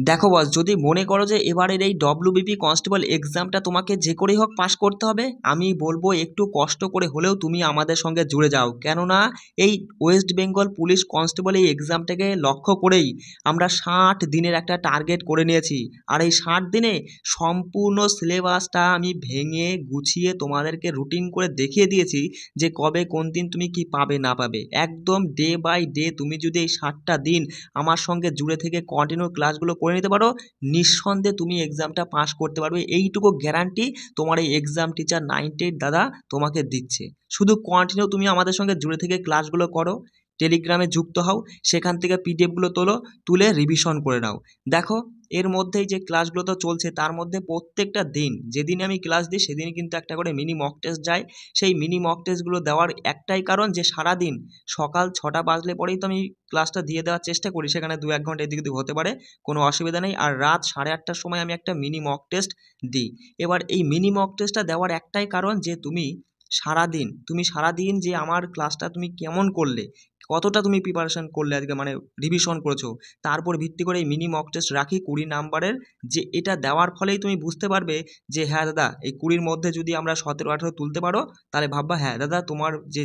দেখো বস, যদি মনে করো যে এবারের এই ডব্লিউবিপি কনস্টেবল এক্সামটা তোমাকে যে করেই হোক পাশ করতে হবে, আমি বলবো একটু কষ্ট করে হলেও তুমি আমাদের সঙ্গে জুড়ে যাও। কেননা এই ওয়েস্ট বেঙ্গল পুলিশ কনস্টেবল এই এক্সামটাকে লক্ষ্য করেই আমরা 60 দিনের একটা টার্গেট করে নিয়েছি। আর এই 60 দিনে সম্পূর্ণ সিলেবাসটা আমি ভেঙে গুছিয়ে তোমাদেরকে রুটিন করে দেখিয়ে দিয়েছি যে কবে কোন দিন তুমি কি পাবে না পাবে। একদম ডে বাই ডে তুমি যদি এই 60টা দিন আমার সঙ্গে জুড়ে থেকে কন্টিনিউ ক্লাসগুলো করে নিতে পারো, নিঃসন্দেহে তুমি এক্সামটা পাস করতে পারবে। এইটুকু গ্যারান্টি তোমার এই এক্সাম টিচার 98 দাদা তোমাকে দিচ্ছে। শুধু কন্টিনিউ তুমি আমাদের সঙ্গে জুড়ে থেকে ক্লাসগুলো করো, টেলিগ্রামে যুক্ত হও, সেখান থেকে পিডিএফগুলো তুলে রিভিশন করে নাও। দেখো, এর মধ্যেই যে ক্লাসগুলো তো চলছে, তার মধ্যে প্রত্যেকটা দিন যেদিন আমি ক্লাস দিই সেদিন কিন্তু একটা করে মিনি মক টেস্ট যায়। সেই মিনি মক টেস্টগুলো দেওয়ার একটাই কারণ যে সারাদিন সকাল 6টা বাজলে পরেই তো আমি ক্লাসটা দিয়ে দেওয়ার চেষ্টা করি, সেখানে 2-1 ঘন্টা এদিক ওদিক হতে পারে, কোনো অসুবিধা নেই। আর রাত 8:30টার সময় আমি একটা মিনি মক টেস্ট দিই। এবার এই মিনি মক টেস্টটা দেওয়ার একটাই কারণ যে তুমি সারাদিন যে আমার ক্লাসটা তুমি কেমন করলে, কতটা তুমি প্রিপারেশন করলে আজকে, মানে রিভিশন করেছো, তারপর ভিত্তি করে এই মিনি মক টেস্ট রাখি 20 নাম্বারের। যে এটা দেওয়ার ফলেই তুমি বুঝতে পারবে যে হ্যাঁ দাদা, এই 20-র মধ্যে যদি আমরা 17-18 তুলতে পারো, তাহলে ভাববা হ্যাঁ দাদা,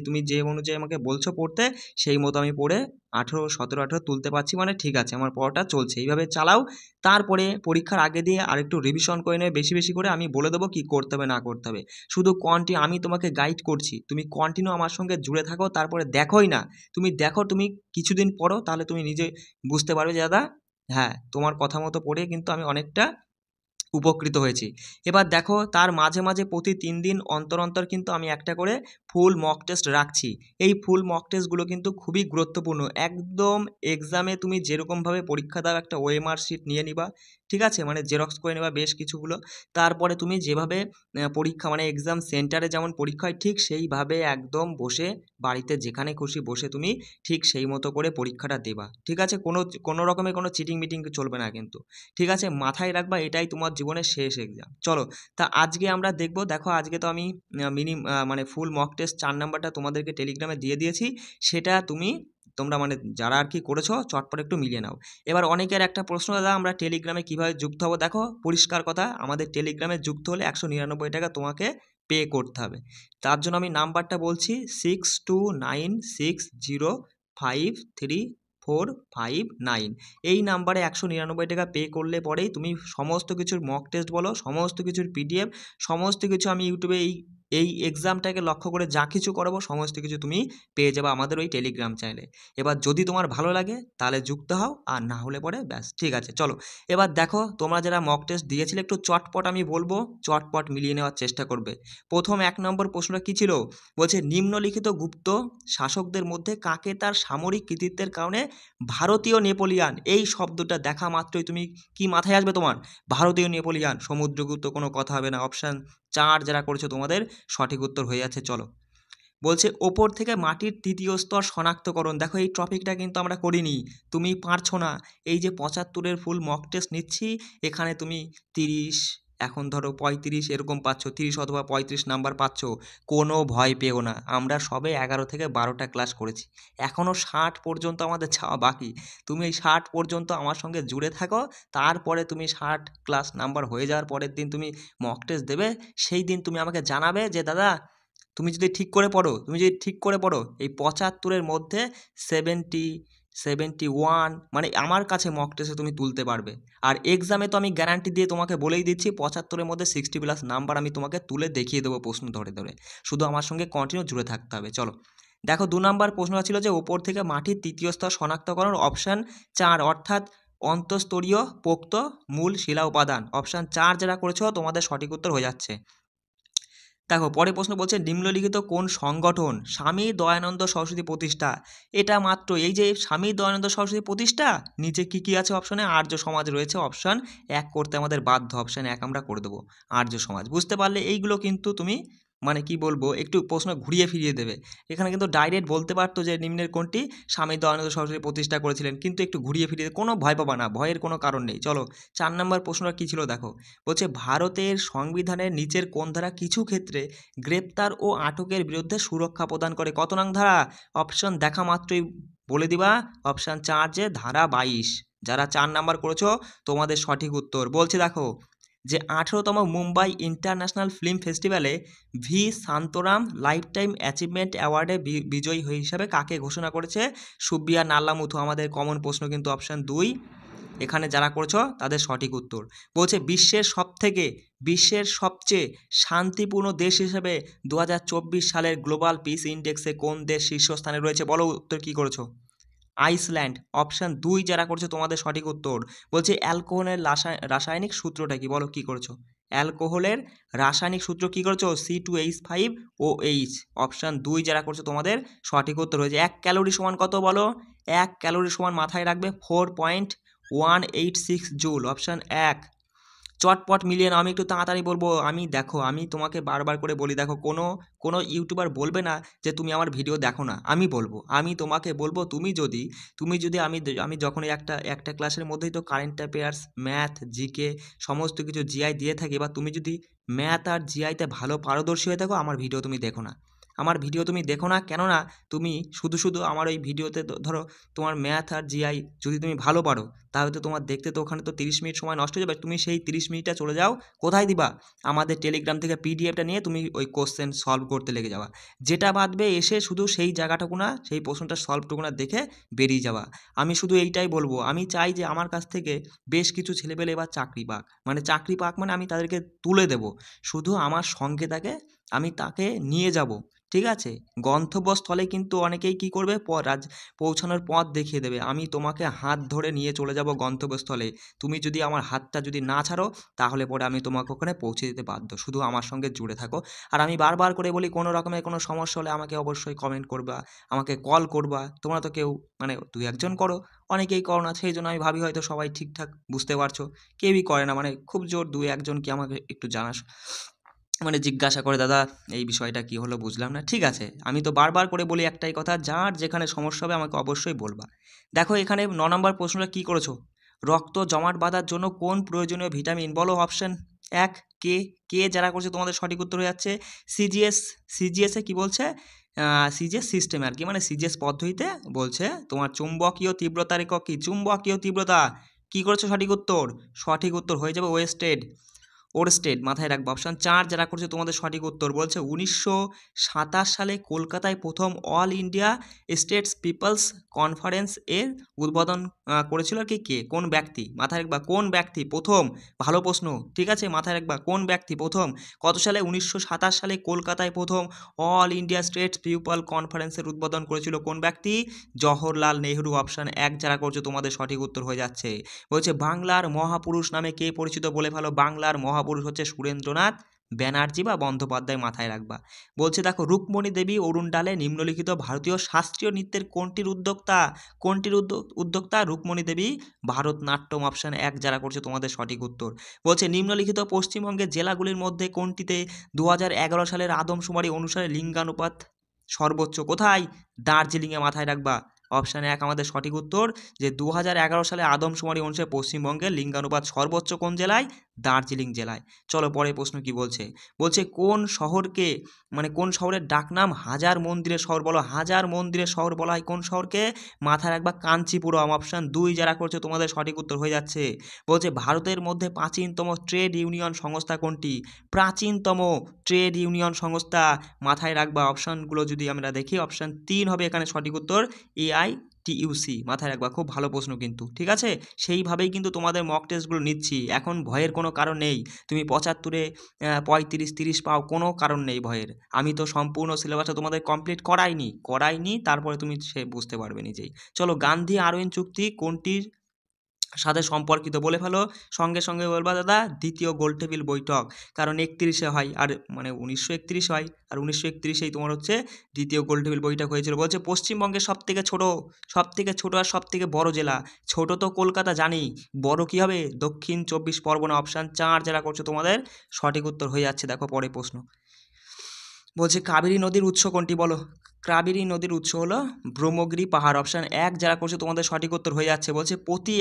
তুমি যে অনুযায়ী আমাকে বলছো পড়তে, সেই মতো আমি পড়ে 17-18 তুলতে পারছি, মানে ঠিক আছে, আমার পড়াটা চলছে। এইভাবে চালাও। তারপরে পরীক্ষার আগে দিয়ে আরেকটু রিভিশন করে নেবে বেশি বেশি করে, আমি বলে দেবো কি করতে হবে না করতে হবে। শুধু আমি তোমাকে গাইড করছি, তুমি কন্টিনিউ আমার সঙ্গে জুড়ে থাকো। তারপরে দেখোই না, তুমি দেখো, তুমি কিছুদিন পড়ো, তাহলে তুমি নিজে বুঝতে পারবে যে দাদা হ্যাঁ, তোমার কথা মতো পড়ে কিন্তু আমি অনেকটা উপকৃত হয়েছি। এবার দেখো, তার মাঝে মাঝে প্রতি 3 দিন অন্তর অন্তর কিন্তু আমি একটা করে ফুল মক টেস্ট রাখছি। এই ফুল মক টেস্টগুলো কিন্তু খুবই গুরুত্বপূর্ণ। একদম এক্সামে তুমি যেরকমভাবে পরীক্ষা দাও, একটা ওএমআর শিট নিয়ে নিবা, ঠিক আছে, মানে জেরক্স করে নেবা বেশ কিছুগুলো। তারপরে তুমি যেভাবে পরীক্ষা, মানে এক্সাম সেন্টারে যেমন পরীক্ষা হয় ঠিক সেইভাবে একদম বসে, বাড়িতে যেখানে খুশি বসে তুমি ঠিক সেই মতো করে পরীক্ষাটা দেবা, ঠিক আছে। কোনো রকমের কোনো চিটিং মিটিং চলবে না কিন্তু, ঠিক আছে। মাথায় রাখবা এটাই তোমার জীবনের শেষ এক্সাম। চলো, তা আজকে আমরা দেখবো। দেখো, আজকে তো আমি মানে ফুল মক টেস্ট 4 নাম্বারটা তোমাদেরকে টেলিগ্রামে দিয়ে দিয়েছি। সেটা তোমরা মানে যারা আর কি করেছো চটপট একটু মিলিয়ে নাও। এবার অনেকের একটা প্রশ্ন, দাদা আমরা টেলিগ্রামে কিভাবে যুক্ত হবো? দেখো, পরিষ্কার কথা, আমাদের টেলিগ্রামে যুক্ত হলে 199 টাকা তোমাকে পে করতে হবে। তার জন্য আমি নাম্বারটা বলছি, 6296053459। এই নাম্বারে 199 টাকা পে করলে পরেই তুমি সমস্ত কিছুর মক টেস্ট বলো, সমস্ত কিছুর পিডিএফ, সমস্ত কিছু আমি ইউটিউবে এই এই এক্সামটাকে লক্ষ্য করে যা কিছু করাবো সমস্ত কিছু তুমি পেয়ে যাবে আমাদের ওই টেলিগ্রাম চ্যানেলে। এবার যদি তোমার ভালো লাগে তাহলে যুক্ত হও, আর না হলে পরে ব্যাস, ঠিক আছে। চলো, এবার দেখো, তোমরা যারা মক টেস্ট দিয়েছিলে একটু চটপট আমি বলবো, চটপট মিলিয়ে নেওয়ার চেষ্টা করবে। প্রথম 1 নম্বর প্রশ্নটা কী ছিল? বলছে নিম্নলিখিত গুপ্ত শাসকদের মধ্যে কাকে তার সামরিক কৃতিত্বের কারণে ভারতীয় নেপোলিয়ান, এই শব্দটা দেখা মাত্রই তুমি কি মাথায় আসবে তোমার? ভারতীয় নেপোলিয়ান, সমুদ্রগুপ্ত, কোনো কথা হবে না। অপশান 4 যারা করেছো তোমাদের সঠিক উত্তর হয়ে যাচ্ছে। চলো, বলছে ওপর থেকে মাটির 3য় স্তর শনাক্তকরণ। দেখো, এই টপিকটা কিন্তু আমরা করিনি, তুমি পারছো না। এই যে 75-এর ফুল মক টেস্ট নিচ্ছি, এখানে তুমি 30, এখন ধরো 35 এরকম পাচ্ছ, 30 অথবা 35 নাম্বার পাচ্ছ। কোনো ভয় পেও না, আমরা সবে 11 থেকে 12টা ক্লাস করেছি, এখনও 60 পর্যন্ত আমাদের যাওয়া বাকি। তুমি এই 60 পর্যন্ত আমার সঙ্গে জুড়ে থাকো, তারপরে তুমি 60 ক্লাস নাম্বার হয়ে যাওয়ার পরের দিন তুমি মক টেস্ট দেবে। সেই দিন তুমি আমাকে জানাবে যে দাদা, তুমি যদি ঠিক করে পড়ো এই 75-এর মধ্যে 70, 71, মানে আমার কাছে মক টেস্টে তুমি তুলতে পারবে। আর এক্সামে তো আমি গ্যারান্টি দিয়ে তোমাকে বলেই দিচ্ছি, 75-এর মধ্যে 60+ নাম্বার আমি তোমাকে তুলে দেখিয়ে দেবো প্রশ্ন ধরে ধরে। শুধু আমার সঙ্গে কন্টিনিউ জুড়ে থাকতে হবে। চলো, দেখো 2 নম্বর প্রশ্নটা ছিল যে ওপর থেকে মাটির 3য় স্তর শনাক্তকরণ। অপশান 4 অর্থাৎ অন্তঃস্তরীয় পোক্ত মূল শিলা উপাদান। অপশান 4 যারা করেছো তোমাদের সঠিক উত্তর হয়ে যাচ্ছে। দেখো, পরে প্রশ্ন বলছে নিম্নলিখিত কোন সংগঠন স্বামী দয়ানন্দ সরস্বতী প্রতিষ্ঠা? এটা মাত্র এই যে স্বামী দয়ানন্দ সরস্বতী প্রতিষ্ঠা, নিচে কি কি আছে অপশনে? আর্য সমাজ রয়েছে, অপশান 1 করতে আমাদের বাধ্য, অপশান 1 আমরা করে দেবো, আর্য সমাজ। বুঝতে পারলে? এইগুলো কিন্তু তুমি মানে কি বলবো, একটু প্রশ্ন ঘুরিয়ে ফিরিয়ে দেবে। এখানে কিন্তু ডাইরেক্ট বলতে পারতো যে নিম্নের কোনটি স্বামী দয়ানন্দ সরস্বতী প্রতিষ্ঠা করেছিলেন, কিন্তু একটু ঘুরিয়ে ফিরিয়ে, কোনো ভয় পাবা না, ভয়ের কোনো কারণ নেই। চলো, 4 নম্বর প্রশ্নটা কী ছিল দেখো, বলছে ভারতের সংবিধানের নিচের কোন ধারা কিছু ক্ষেত্রে গ্রেপ্তার ও আটকের বিরুদ্ধে সুরক্ষা প্রদান করে? কত নং ধারা? অপশন দেখা মাত্রই বলে দিবা, অপশান 4 যে ধারা 22। যারা 4 নাম্বার করেছো তোমাদের সঠিক উত্তর। বলছে দেখো যে 18তম মুম্বাই ইন্টারন্যাশনাল ফিল্ম ফেস্টিভ্যালে ভি শান্তরাম লাইফ টাইম অ্যাচিভমেন্ট অ্যাওয়ার্ডে বিজয়ী হিসাবে কাকে ঘোষণা করেছে? সুব্বিয়া নাল্লামুথু। আমাদের কমন প্রশ্ন কিন্তু অপশান 2 এখানে যারা করেছো তাদের সঠিক উত্তর। বলছে বিশ্বের সবচেয়ে শান্তিপূর্ণ দেশ হিসেবে 2024 সালের গ্লোবাল পিস ইন্ডেক্সে কোন দেশ শীর্ষস্থানে রয়েছে? বলো উত্তর কী করেছো? আইসল্যান্ড। অপশান 2 যারা করেছো তোমাদের সঠিক উত্তর। বলছে অ্যালকোহলের রাসায়নিক সূত্রটা কি? বলো কী করেছো? অ্যালকোহলের রাসায়নিক সূত্র কী করেছো? C2H5OH। অপশান 2 যারা করছো তোমাদের সঠিক উত্তর হয়েছে। 1 ক্যালোরি সমান কত বলো? 1 ক্যালোরি সমান মাথায় রাখবে 4.186 জুল। অপশান 1। চটপট মিলিয়ে নাও। আমি একটু তাড়াতাড়ি বলবো। আমি তোমাকে বারবার করে বলি, দেখো কোনো ইউটিউবার বলবে না যে তুমি আমার ভিডিও দেখো না। আমি তোমাকে বলবো তুমি যদি আমি যখন একটা ক্লাসের মধ্যেই তো কারেন্ট অ্যাফেয়ার্স, ম্যাথ, জিকে সমস্ত কিছু জিআই দিয়ে থাকি, এবার তুমি যদি ম্যাথ আর জিআইতে ভালো পারদর্শী হয়ে থাকো আমার ভিডিও তুমি দেখো না। কেননা তুমি শুধু আমার ওই ভিডিওতে ধরো তোমার ম্যাথ আর জিআই যদি তুমি ভালো পারো তাহলে তো তোমার দেখতে তো ওখানে তো 30 মিনিট সময় নষ্ট হয়ে যাবে। তুমি সেই 30 মিনিটটা চলে যাও কোথায় দিবা? আমাদের টেলিগ্রাম থেকে পিডিএফটা নিয়ে তুমি ওই কোশ্চেন সলভ করতে লেগে যাওয়া। যেটা বাদবে এসে শুধু সেই জায়গাটুকু না, সেই প্রশ্নটা সলভটুকু না দেখে বেরিয়ে যাওয়া। আমি শুধু এইটাই বলবো, আমি চাই যে আমার কাছ থেকে বেশ কিছু ছেলেপেলে এবার চাকরি পাক মানে আমি তাদেরকে তুলে দেব। শুধু আমার সঙ্গে আমি তাকে নিয়ে যাব, ঠিক আছে? গন্তব্যস্থলে কিন্তু অনেকেই কী করবে, পৌঁছানোর পথ দেখিয়ে দেবে। আমি তোমাকে হাত ধরে নিয়ে চলে যাব গন্তব্যস্থলে। তুমি যদি আমার হাতটা যদি না ছাড়ো তাহলে পরে আমি তোমাকে ওখানে পৌঁছে দিতে বাধ্য। শুধু আমার সঙ্গে জুড়ে থাকো। আর আমি বারবার করে বলি, কোনো রকমের কোনো সমস্যা হলে আমাকে অবশ্যই কমেন্ট করবা, আমাকে কল করবা। তোমরা তো কেউ মানে 2-1 করো, অনেকেই করো না। সেই জন্য আমি ভাবি হয়তো সবাই ঠিকঠাক বুঝতে পারছো। কেউই করে না, মানে খুব জোর 2-1 কি আমাকে একটু জানাস মানে জিজ্ঞাসা করে, দাদা এই বিষয়টা কি হলো বুঝলাম না। ঠিক আছে, আমি তো বারবার করে বলি একটাই কথা, যার যেখানে সমস্যা হবে আমাকে অবশ্যই বলবা। দেখো এখানে 9 নম্বর প্রশ্নটা কী করেছো? রক্ত জমাট বাঁধার জন্য কোন প্রয়োজনীয় ভিটামিন? বলো। অপশান 1 কে যারা করছে তোমাদের সঠিক উত্তর হয়ে যাচ্ছে সিজিএসে কি বলছে? সিজিএস সিস্টেমে আর কি, মানে সিজিএস পদ্ধতিতে বলছে তোমার চুম্বকীয় তীব্রতার একক কি? চুম্বকীয় তীব্রতা। কী করেছো সঠিক উত্তর হয়ে যাবে ওরস্টেড। মাথায় রাখবো। অপশান 4 যারা করছে তোমাদের সঠিক উত্তর। বলছে 1927 সালে কলকাতায় প্রথম All India States People's Conference এর উদ্বোধন করেছিল আর কি কে? কোন ব্যক্তি? মাথায় রাখবা কোন ব্যক্তি প্রথম। ভালো প্রশ্ন, ঠিক আছে? মাথায় রাখবা কোন ব্যক্তি প্রথম। কত সালে? 1927 সালে কলকাতায় প্রথম অল ইন্ডিয়া স্টেটস পিপল কনফারেন্সের উদ্বোধন করেছিল কোন ব্যক্তি? জওহরলাল নেহরু। অপশান 1 যারা করছে তোমাদের সঠিক উত্তর হয়ে যাচ্ছে। বলছে বাংলার মহাপুরুষ নামে কে পরিচিত? বলে ফেলো। বাংলার মহাপুরুষ হচ্ছে সুরেন্দ্রনাথ ব্যানার্জি বা বন্দ্যোপাধ্যায়। মাথায় রাখবা। বলছে দেখো রুক্মণী দেবী অরুণডালে নিম্নলিখিত ভারতীয় শাস্ত্রীয় নৃত্যের কোনটির উদ্যোক্তা? রুক্মণী দেবী ভারতনাট্যম। অপশান 1 যারা করছে তোমাদের সঠিক উত্তর। বলছে নিম্নলিখিত পশ্চিমবঙ্গের জেলাগুলির মধ্যে কোনটিতে 2011 সালের আদমশুমারি অনুসারে লিঙ্গানুপাত সর্বোচ্চ? কোথায়? দার্জিলিংয়ে। মাথায় রাখবা। অপশান 1 আমাদের সঠিক উত্তর, যে 2011 সালে আদমশুমারি অনুসারে পশ্চিমবঙ্গের লিঙ্গানুপাত সর্বোচ্চ কোন জেলায়? দার্জিলিং জেলায়। চলো পরের প্রশ্ন কি বলছে। বলছে কোন শহরের ডাকনাম হাজার মন্দিরের শহর? বলো। হাজার মন্দিরের শহর বলা হয় কোন শহরকে? মাথায় রাখবা কাঞ্চিপুরম। অপশান 2 যারা করছে তোমাদের সঠিক উত্তর হয়ে যাচ্ছে। বলছে ভারতের মধ্যে প্রাচীনতম ট্রেড ইউনিয়ন সংস্থা কোনটি? প্রাচীনতম ট্রেড ইউনিয়ন সংস্থা। মাথায় রাখবা। অপশানগুলো যদি আমরা দেখি, অপশান 3 হবে এখানে সঠিক উত্তর, AITUC। মাথায় রাখবা, খুব ভালো প্রশ্ন কিন্তু, ঠিক আছে? সেইভাবেই কিন্তু তোমাদের মক টেস্টগুলো নিচ্ছি। এখন ভয়ের কোনো কারণ নেই। তুমি 75-এ 35-30 পাও, কোনো কারণ নেই ভয়ের। আমি তো সম্পূর্ণ সিলেবাসটা তোমাদের কমপ্লিট করাইনি, তারপরে তুমি সে বুঝতে পারবে নিজেই। চলো, গান্ধী আরউইন চুক্তি কোনটির সাথে সম্পর্কিত? বলে ফেলো। সঙ্গে বলবা দাদা দ্বিতীয় গোলটেবিল বৈঠক, কারণ 31-এ হয়, আর মানে 1931 হয়, আর 1931-এই তোমার হচ্ছে দ্বিতীয় গোলটেবিল বৈঠক হয়েছিল। বলছে পশ্চিমবঙ্গের সবথেকে ছোট আর সবথেকে বড় জেলা। ছোট তো কলকাতা জানি, বড় কী হবে? দক্ষিণ 24 পরগনা। অপশান 4 যারা করছো তোমাদের সঠিক উত্তর হয়ে যাচ্ছে। দেখো পরে প্রশ্ন। বলছে কাবেরী নদীর উৎস কোনটি? বলো। কাবেরী নদীর উৎস হলো ব্রহ্মগিরি পাহাড়। অপশান 1 যারা করছে তোমাদের সঠিক উত্তর হয়ে যাচ্ছে। বলছে প্রতি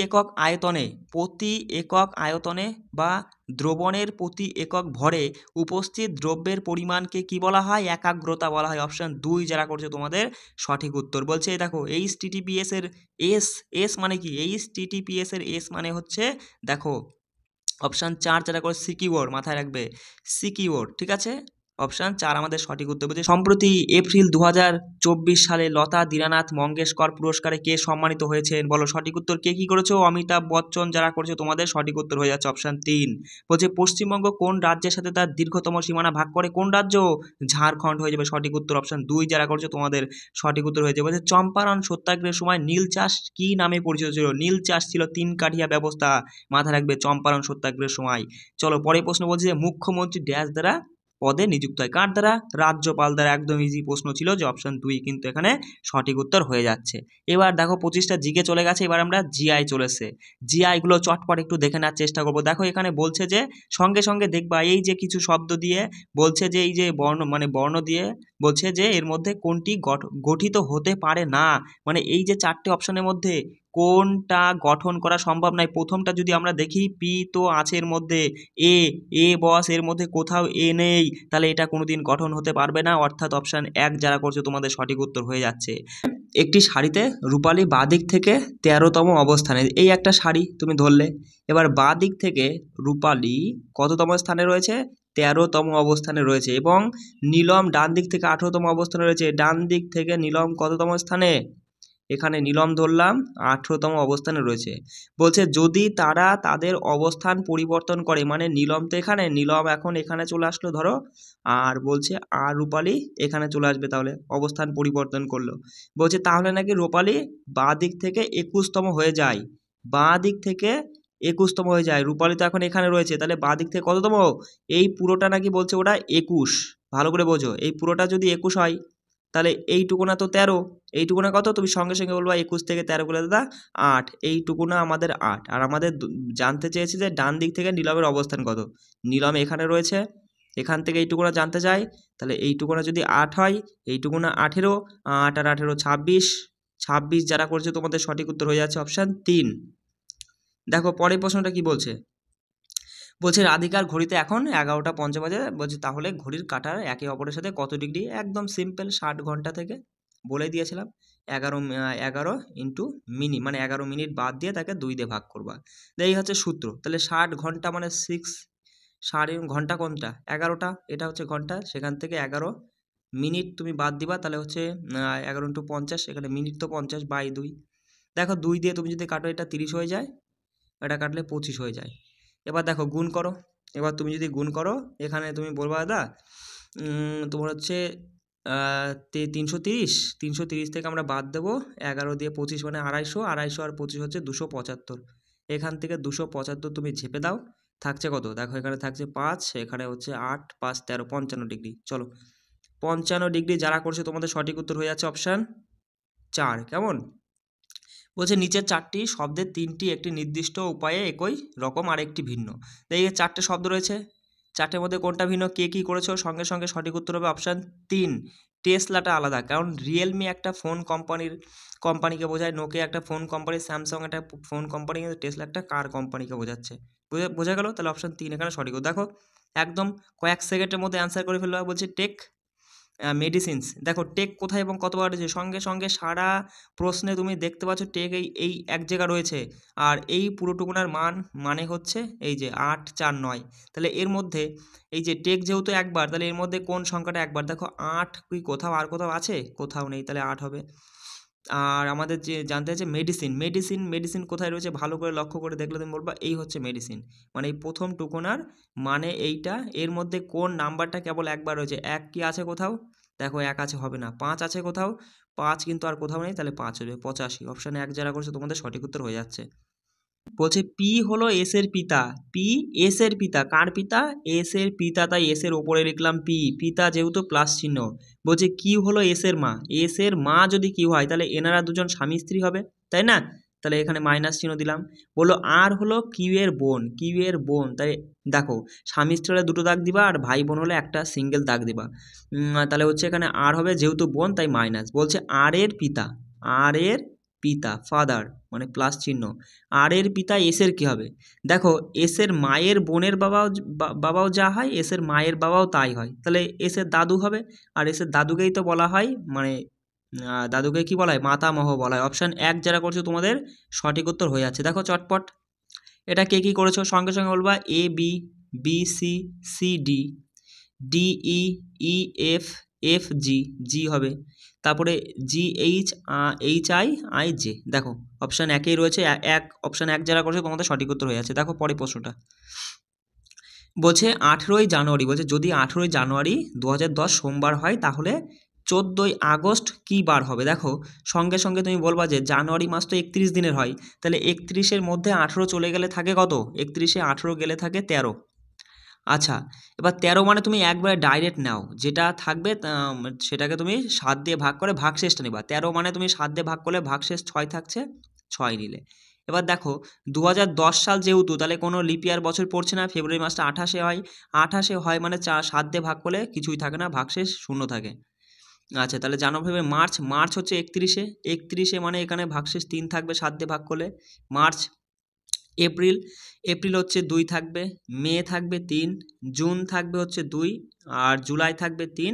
একক আয়তনে বা দ্রবণের প্রতি একক ভরে উপস্থিত দ্রব্যের পরিমাণকে কি বলা হয়? একাগ্রতা বলা হয়। অপশান 2 যারা করছে তোমাদের সঠিক উত্তর। বলছে দেখো এইচটিটিপিএস এর এস মানে কি? এইচটিটিপিএস এর এস মানে হচ্ছে দেখো অপশান 4 যারা করে সিকিউর, মাথায় রাখবে সিকিউর, ঠিক আছে। অপশান 4 আমাদের সঠিক উত্তর। বলছে সম্প্রতি এপ্রিল 2024 সালে লতা দীনানাথ মঙ্গেশকর পুরস্কারে কে সম্মানিত হয়েছেন? বলো সঠিক উত্তর। কে কি করেছো? অমিতাভ বচ্চন যারা করেছে তোমাদের সঠিক উত্তর হয়ে যাচ্ছে অপশান 3। বলছে পশ্চিমবঙ্গ কোন রাজ্যের সাথে তার দীর্ঘতম সীমানা ভাগ করে? কোন রাজ্য? ঝাড়খণ্ড হয়ে যাবে সঠিক উত্তর। অপশান 2 যারা করেছে তোমাদের সঠিক উত্তর হয়ে যাবে। বলছে চম্পারণ সত্যাগ্রহের সময় নীল চাষ কি নামে পরিচিত ছিল? নীল চাষ ছিল 3 কাঠিয়া ব্যবস্থা, মাথায় রাখবে চম্পারণ সত্যাগ্রহের সময়। চলো পরের প্রশ্ন বলছে যে মুখ্যমন্ত্রী ড্যাশ দ্বারা পদে নিযুক্ত হয়? কার দ্বারা? রাজ্যপাল দ্বারা। একদম ইজি প্রশ্ন ছিল, যে অপশন 2 কিন্তু এখানে সঠিক উত্তর হয়ে যাচ্ছে। এবার দেখো 25টা জিকে চলে গেছে, এবার আমরা জিআই চলেছে। জিআই গুলো চটপট একটু দেখে নেওয়ার চেষ্টা করবো। দেখো এখানে বলছে যে সঙ্গে সঙ্গে দেখবা এই যে কিছু শব্দ দিয়ে বলছে যে এই যে বর্ণ দিয়ে বলছে যে এর মধ্যে কোনটি গঠিত হতে পারে না, মানে এই যে 4টে অপশনের মধ্যে কোনটা গঠন করা সম্ভব নয়। প্রথমটা যদি আমরা দেখি পি তো আছে এর মধ্যে, এ বস এর মধ্যে কোথাও এ নেই, তাহলে এটা কোনোদিন গঠন হতে পারবে না। অর্থাৎ অপশান 1 যারা করছে তোমাদের সঠিক উত্তর হয়ে যাচ্ছে। একটি শাড়িতে রূপালী বাদিক থেকে 13তম অবস্থানে, এই একটা শাড়ি তুমি ধরলে, এবার বাদিক থেকে রূপালী কততম স্থানে রয়েছে? 13তম অবস্থানে রয়েছে। এবং নীলম ডান দিক থেকে 18তম অবস্থানে রয়েছে। ডান দিক থেকে নীলম কততম স্থানে? এখানে নীলম ধরলাম 18তম অবস্থানে রয়েছে। বলছে যদি তারা তাদের অবস্থান পরিবর্তন করে, মানে নীলম তো এখানে, নীলম এখন এখানে চলে আসলো ধরো, আর বলছে আর রূপালী এখানে চলে আসবে, তাহলে অবস্থান পরিবর্তন করলো। বলছে তাহলে নাকি রূপালী বাঁ দিক থেকে 21তম হয়ে যায়, বাঁ দিক থেকে 21তম হয়ে যায়। রূপালী তো এখন এখানে রয়েছে, তাহলে বাঁ দিক থেকে কততম? এই পুরোটা নাকি বলছে ওটা 21, ভালো করে বোঝো, এই পুরোটা যদি 21 হয় তাহলে এইটুকুনা তো 13, এইটুকুনা কত? তুমি সঙ্গে সঙ্গে বলবা 21 থেকে 13 বলে দাদা 8, এইটুকুনা আমাদের 8। আর আমাদের জানতে চেয়েছি যে ডান দিক থেকে নীলমের অবস্থান কত। নীলম এখানে রয়েছে, এখান থেকে এইটুকুনা জানতে চাই, তাহলে এইটুকুনা যদি 8 হয়, এইটুকুনা 18, 8 আর 18 26, 26 যারা করছে তোমাদের সঠিক উত্তর হয়ে যাচ্ছে অপশান 3। দেখো পরের প্রশ্নটা কি বলছে। বলছে রাধিকার ঘড়িতে এখন 11:50 বাজে। বলছে তাহলে ঘড়ির কাঁটার একে অপরের সাথে কত ডিগ্রি? একদম সিম্পল, 60 ঘন্টা থেকে বলে দিয়েছিলাম। 11 ইন্টু মিনিট, মানে 11 মিনিট বাদ দিয়ে তাকে 2 দিয়ে ভাগ করবা, এই হচ্ছে সূত্র। তাহলে 60 ঘন্টা মানে 6, 60 ঘন্টা কোনটা? 11টা, এটা হচ্ছে ঘন্টা। সেখান থেকে 11 মিনিট তুমি বাদ দিবা, তাহলে হচ্ছে 11 ইন্টু 50, এখানে মিনিট তো 50 বাই 2। দেখো 2 দিয়ে তুমি যদি কাটো এটা 30 হয়ে যায়, এটা কাটলে 25 হয়ে যায়। এবার দেখো গুণ করো, এবার তুমি যদি গুণ করো এখানে তুমি বলবা দাদা তোমার হচ্ছে 330, 330 থেকে আমরা বাদ দেবো 11 দিয়ে 25 মানে 250, 250 আর 25 হচ্ছে 275। এখান থেকে 275 তুমি ঝেপে দাও, থাকছে কত? দেখো এখানে থাকছে 5, এখানে হচ্ছে 8, 5, 13, 55 ডিগ্রি। চলো 55 ডিগ্রি যারা করছে তোমাদের সঠিক উত্তর হয়ে যাচ্ছে অপশান 4। কেমন? বলছে নিচের 4টি শব্দের 3টি একটি নির্দিষ্ট উপায়ে একই রকম আর একটি ভিন্ন। এই 4টে শব্দ রয়েছে, 4টের মধ্যে কোনটা ভিন্ন? কে কী করেছো? সঙ্গে সঙ্গে সঠিক উত্তর হবে অপশান 3, টেসলাটা আলাদা। কারণ রিয়েলমি একটা ফোন কোম্পানিকে বোঝায়, নোকিয়া একটা ফোন কোম্পানি, স্যামসাং একটা ফোন কোম্পানি, কিন্তু টেসলা একটা কার কোম্পানিকে বোঝাচ্ছে। বোঝা গেল? তাহলে অপশান 3 এখানে সঠিক। দেখো একদম কয়েক সেকেন্ডের মধ্যে অ্যান্সার করে ফেলবা। বলছে টেক মেডিসিনস, দেখো টেক কোথায় এবং কতবার রয়েছে, সঙ্গে সঙ্গে সারা প্রশ্নে তুমি দেখতে পাচ্ছ টেক এই এক জায়গা রয়েছে। আর এই পুরোটুকুনার মানে হচ্ছে এই যে 8, 4, 9, তাহলে এর মধ্যে এই যে টেক যেহেতু একবার, তাহলে এর মধ্যে কোন সংখ্যাটা একবার? দেখো 8 কি কোথাও আর কোথাও আছে? কোথাও নেই, তাহলে 8 হবে। আর আমাদের যে জানতে আছে মেডিসিন কোথায় রয়েছে, ভালো করে লক্ষ্য করে দেখলে তুমি বলবা এই হচ্ছে মেডিসিন, মানে এই প্রথম টুকুনার মানে এইটা, এর মধ্যে কোন নাম্বারটা কেবল একবার রয়েছে? 1 কি আছে কোথাও? দেখো 1 আছে, হবে না। 5 আছে কোথাও? 5 কিন্তু আর কোথাও নেই, তাহলে 5 হবে। 85 অপশান 1 যারা করছে তোমাদের সঠিক উত্তর হয়ে যাচ্ছে। বলছে পি হলো এস এর পিতা, পি এস এর পিতা, কার পিতা? এস এর পিতা, তাই এস এর ওপরে লিখলাম পি, পিতা যেহেতু প্লাস চিহ্ন। বলছে কিউ হলো এস এর মা, এস এর মা যদি কিউ হয় তাহলে এনারা দুজন স্বামী স্ত্রী হবে, তাই না? তাহলে এখানে মাইনাস চিহ্ন দিলাম। বললো আর হলো কিউ এর বোন, তাই দেখো স্বামী স্ত্রী হলে দুটো দাগ দিবা, আর ভাই বোন হলে একটা সিঙ্গেল দাগ দিবা। তাহলে হচ্ছে এখানে আর হবে, যেহেতু বোন তাই মাইনাস। বলছে আর এর পিতা ফাদার মানে প্লাস চিহ্ন, আর এর পিতা এস এর কী হবে? দেখো এস এর মায়ের বোনের বাবাও যা হয়, এস এর মায়ের বাবাও তাই হয়, তাহলে এস এর দাদু হবে। আর এস এর দাদুকেই তো বলা হয় মানে দাদুকে কি বলা হয়? মাতামহ বলা হয়। অপশান 1 যারা করছো তোমাদের সঠিক উত্তর হয়ে যাচ্ছে। দেখো চটপট এটা কে কী করেছো, সঙ্গে সঙ্গে বলবা A B, B C, C D, D E, E F, F G, G হবে। তারপরে G H, H I, I J. দেখো অপশান 1এই রয়েছে, অপশান 1 যারা করেছে তোমাদের সঠিক উত্তর হয়ে যাচ্ছে। দেখো পরে প্রশ্নটা বলছে 18ই জানুয়ারি, বলছে যদি 18ই জানুয়ারি 2010 সোমবার হয় তাহলে 14ই আগস্ট কী বার হবে? দেখো সঙ্গে সঙ্গে তুমি বলবা যে জানুয়ারি মাস তো 31 দিনের হয়, তাহলে 31-এর মধ্যে 18 চলে গেলে থাকে কত? 31-এ 18 গেলে থাকে 13। আচ্ছা, এবার 13 মানে তুমি একবারে ডাইরেক্ট নাও, যেটা থাকবে সেটাকে তুমি 7 দিয়ে ভাগ করে ভাগশেষটা নিবা। 13 মানে তুমি 7 দিয়ে ভাগ করলে ভাগশেষ 6 থাকছে, 6 নিলে। এবার দেখো 2010 সাল যেহেতু, তাহলে কোনো লিপিয়ার বছর পড়ছে না, ফেব্রুয়ারি মাসটা 28-এ হয়। 28-এ হয় মানে 7 দিয়ে ভাগ করলে কিছুই থাকে না, ভাগশেষ 0 থাকে। আচ্ছা, তাহলে জানুয়ারি ফেব্রুয়ারি মার্চ হচ্ছে 31-এ মানে এখানে ভাগশেষ 3 থাকবে 7 দিয়ে ভাগ করলে, মার্চ। এপ্রিল হচ্ছে 2 থাকবে, মে থাকবে 3, জুন থাকবে হচ্ছে 2, আর জুলাই থাকবে 3,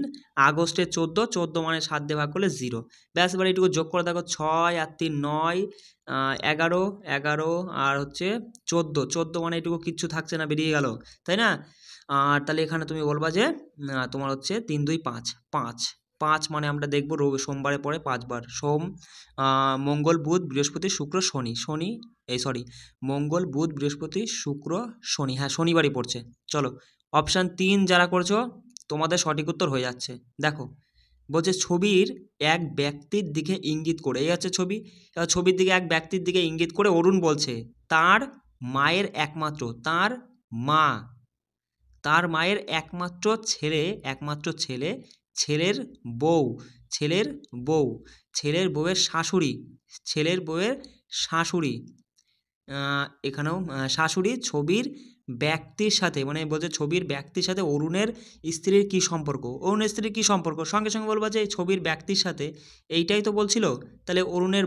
আগস্টে 14 মানে 7 দিয়ে ভাগ করলে 0। ব্যাস, এবার এইটুকু যোগ করে দেখো 6 আর 3 9, 11 আর হচ্ছে 14 মানে এইটুকু কিচ্ছু থাকছে না, বেরিয়ে গেল, তাই না? আর তাহলে এখানে তুমি বলবা যে তোমার হচ্ছে 3 2 5, 5 মানে আমরা দেখবো সোমবারে পরে 5 বার, সোম, মঙ্গল বুধ বৃহস্পতি শুক্র শনি, মঙ্গল বুধ বৃহস্পতি শুক্র শনি, হ্যাঁ শনিবারই পড়ছে। চলো অপশান 3 যারা করছো তোমাদের সঠিক উত্তর হয়ে যাচ্ছে। দেখো বলছে ছবির এক ব্যক্তির দিকে ইঙ্গিত করে, এই হচ্ছে ছবি, ছবির দিকে এক ব্যক্তির দিকে ইঙ্গিত করে অরুণ বলছে তার মায়ের একমাত্র ছেলে, ছেলের বউয়ের শাশুড়ি, এখানেও শাশুড়ি ছবির ব্যক্তির সাথে, মানে বলছে ছবির ব্যক্তির সাথে অরুণের স্ত্রীর কী সম্পর্ক, সঙ্গে সঙ্গে বলবা যে ছবির ব্যক্তির সাথে, এইটাই তো বলছিল, তাহলে অরুণের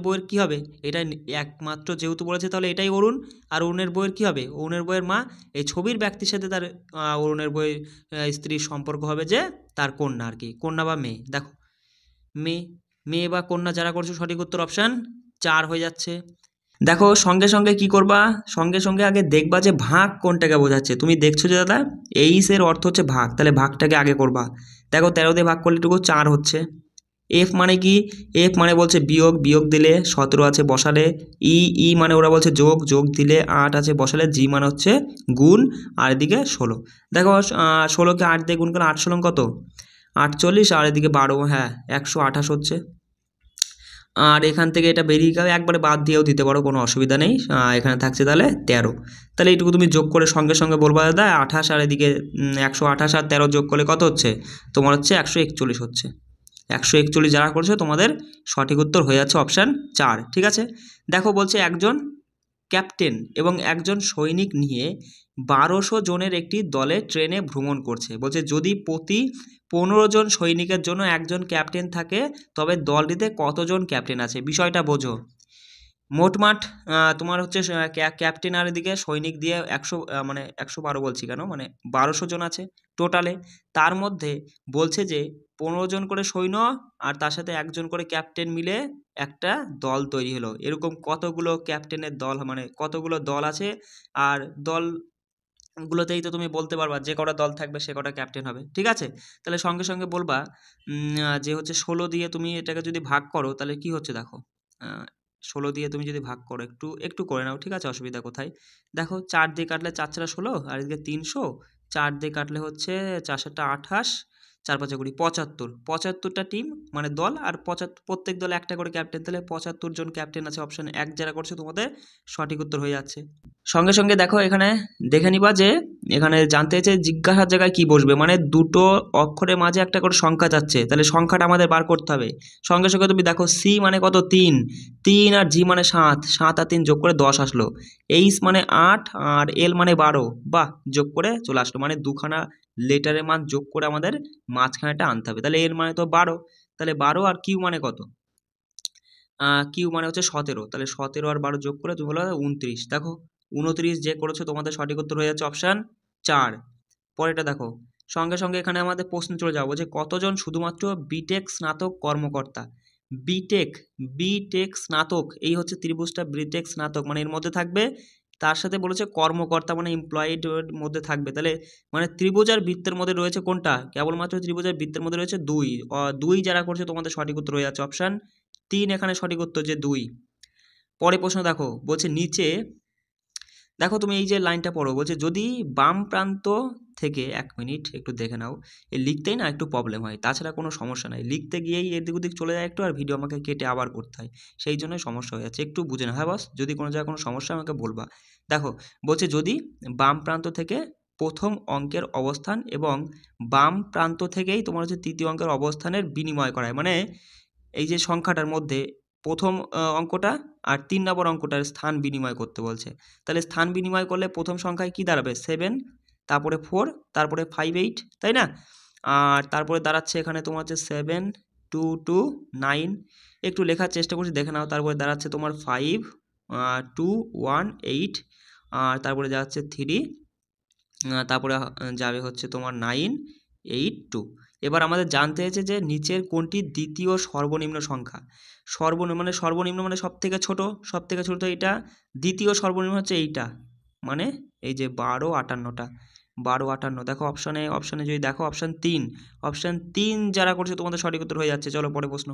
বউয়ের কী হবে? এটা একমাত্র যেহেতু বলেছে তাহলে এটাই অরুণ, আর অরুণের বউয়ের কী হবে? অরুণের বউয়ের মা। এই ছবির ব্যক্তির সাথে তার অরুণের বউয়ের স্ত্রীর সম্পর্ক হবে যে তার কন্যা আর কি, কন্যা বা মেয়ে। দেখো মেয়ে বা কন্যা যারা করছো সঠিক উত্তর অপশান 4 হয়ে যাচ্ছে। দেখো সঙ্গে সঙ্গে কি করবা, সঙ্গে সঙ্গে আগে দেখবা যে ভাগ কোনটাকে বোঝাচ্ছে। তুমি দেখছো যে দাদা এইসের অর্থ হচ্ছে ভাগ, তাহলে ভাগটাকে আগে করবা। দেখো 13 দিয়ে ভাগ করলে টুকু 4 হচ্ছে। এফ মানে কি? এফ মানে বলছে বিয়োগ দিলে 17 আছে বসালে, ই মানে ওরা বলছে যোগ দিলে 8 আছে বসালে, জি মানে হচ্ছে গুণ, আর এদিকে 16। দেখো 16কে 8 দিয়ে গুণ করলে 8 16 কত? 48, আর এদিকে 12, হ্যাঁ 128 হচ্ছে। আর এখান থেকে এটা বেরিয়ে গেলে একবারে বাদ দিয়েও দিতে পারো, কোনো অসুবিধা নেই। এখানে থাকছে তাহলে 13, তাহলে এইটুকু তুমি যোগ করে সঙ্গে সঙ্গে বলবা দাদা 28, আর এদিকে 128 আর 13 যোগ করলে কত হচ্ছে? তোমার হচ্ছে 141 হচ্ছে। 141 যারা করছো তোমাদের সঠিক উত্তর হয়ে যাচ্ছে অপশান 4, ঠিক আছে। দেখো বলছে একজন ক্যাপ্টেন এবং একজন সৈনিক নিয়ে 1200 জনের একটি দলে ট্রেনে ভ্রমণ করছে। বলছে যদি প্রতি 15 জন সৈনিকের জন্য একজন ক্যাপ্টেন থাকে তবে দলটিতে কতজন ক্যাপ্টেন আছে? বিষয়টা বোঝো। মোটমাট তোমার হচ্ছে ক্যাপ্টেন আর এদিকে সৈনিক দিয়ে 100, মানে 112 বলছি কেন, মানে 1200 জন আছে টোটালে। তার মধ্যে বলছে যে 15 জন করে সৈন্য আর তার সাথে একজন করে ক্যাপ্টেন মিলে একটা দল তৈরি হলো। এরকম কতগুলো ক্যাপ্টেনের দল, মানে কতগুলো দল আছে, আর দলগুলোতেই তো তুমি বলতে পারবা যে কটা দল থাকবে সে কটা ক্যাপ্টেন হবে, ঠিক আছে। তাহলে সঙ্গে সঙ্গে বলবা যে হচ্ছে 16 দিয়ে তুমি এটাকে যদি ভাগ করো তাহলে কি হচ্ছে দেখো, 16 দিয়ে তুমি যদি ভাগ করো, একটু করে নাও, ঠিক আছে, অসুবিধা কোথায়। দেখো 4 দিয়ে কাটলে 4 4 16, আর এদিকে 300, 4 দিয়ে কাটলে হচ্ছে 4 7 28, 4 5 20, 75টা টিম মানে দল, আর প্রত্যেক দলে একটা করে ক্যাপ্টেন, তাহলে 75 জন ক্যাপ্টেন আছে। অপশান 1 যারা করছে তোমাদের সঠিক উত্তর হয়ে যাচ্ছে। সঙ্গে সঙ্গে দেখো এখানে দেখে নিবা যে এখানে জানতে চাইছে জিজ্ঞাসার জায়গায় কি বসবে, মানে দুটো অক্ষরের মাঝে একটা করে সংখ্যা যাচ্ছে, তাহলে সংখ্যাটা আমাদের বার করতে হবে। সঙ্গে সঙ্গে তুমি দেখো সি মানে কত 3, 3 আর জি মানে 7, 7 আর 3 যোগ করে 10 আসলো। এইচ মানে 8 আর এল মানে 12, বাহ, যোগ করে চলে আসলো। মানে দুখানা লেটারের মান যোগ করে আমাদের মাঝখানেটা আনতে হবে। তাহলে এর মানে তো 12, তাহলে 12 আর কিউ মানে কত, কিউ মানে হচ্ছে 17, তাহলে 17 আর 12 যোগ করে তুমি বলো 29। দেখো 29 যে করেছো তোমাদের সঠিক উত্তর হয়ে যাচ্ছে অপশান 4। পরেরটা দেখো, সঙ্গে সঙ্গে এখানে আমাদের প্রশ্ন চলে যাবো যে কতজন শুধুমাত্র বিটেক স্নাতক কর্মকর্তা, বিটেক, বিটেক স্নাতক, এই হচ্ছে ত্রিভুজটা বিটেক স্নাতক, মানে এর মধ্যে থাকবে, তার সাথে বলেছে কর্মকর্তা মানে এমপ্লয়েড মধ্যে থাকবে। তাহলে মানে ত্রিভুজ আর বৃত্তের মধ্যে রয়েছে কোনটা, কেবলমাত্র ত্রিভুজ আর বৃত্তের মধ্যে রয়েছে 2, 2 যারা করছে তোমাদের সঠিক উত্তর হয়ে যাচ্ছে অপশান 3, এখানে সঠিক উত্তর যে 2। পরে প্রশ্ন দেখো, বলছে নিচে দেখো তুমি এই যে লাইনটা পড়ো, বলছে যদি বাম প্রান্ত থেকে, 1 মিনিট একটু দেখে নাও, এই লিখতেই না একটু প্রবলেম হয়, তাছাড়া কোনো সমস্যা নাই, লিখতে গিয়েই এদিক ওদিক চলে যায় একটু, আর ভিডিও আমাকে কেটে আবার করতে হয়, সেই জন্যই সমস্যা হয়ে যাচ্ছে, একটু বুঝে না। হ্যাঁ বস, যদি কোনো জায়গায় কোনো সমস্যা আমাকে বলবা। দেখো বলছে যদি বাম প্রান্ত থেকে প্রথম অঙ্কের অবস্থান এবং বাম প্রান্ত থেকেই তোমার হচ্ছে তৃতীয় অঙ্কের অবস্থানের বিনিময় করায়, মানে এই যে সংখ্যাটার মধ্যে প্রথম অঙ্কটা আর 3 নম্বর অঙ্কটার স্থান বিনিময় করতে বলছে। তাহলে স্থান বিনিময় করলে প্রথম সংখ্যায় কি দাঁড়াবে 7, তারপরে 4, তারপরে 5 8, তাই না? আর তারপরে দাঁড়াচ্ছে এখানে তোমার হচ্ছে 7 2 2 9, একটু লেখার চেষ্টা করছি দেখে নাও। তারপরে দাঁড়াচ্ছে তোমার 5 2 1 8, আর তারপরে যাচ্ছে 3, তারপরে যাবে হচ্ছে তোমার 9 8 2। এবার আমাদের জানতে হয়েছে যে নিচের কোনটি দ্বিতীয় সর্বনিম্ন সংখ্যা, সর্বনিম্ন মানে সব থেকে ছোট, সব থেকে ছোট এইটা, দ্বিতীয় সর্বনিম্ন হচ্ছে এইটা, মানে এই যে 12 58টা, 12 58। দেখো অপশানে যদি দেখো অপশান 3 যারা করছে তোমাদের সঠিক উত্তর হয়ে যাচ্ছে। চলো পরে প্রশ্ন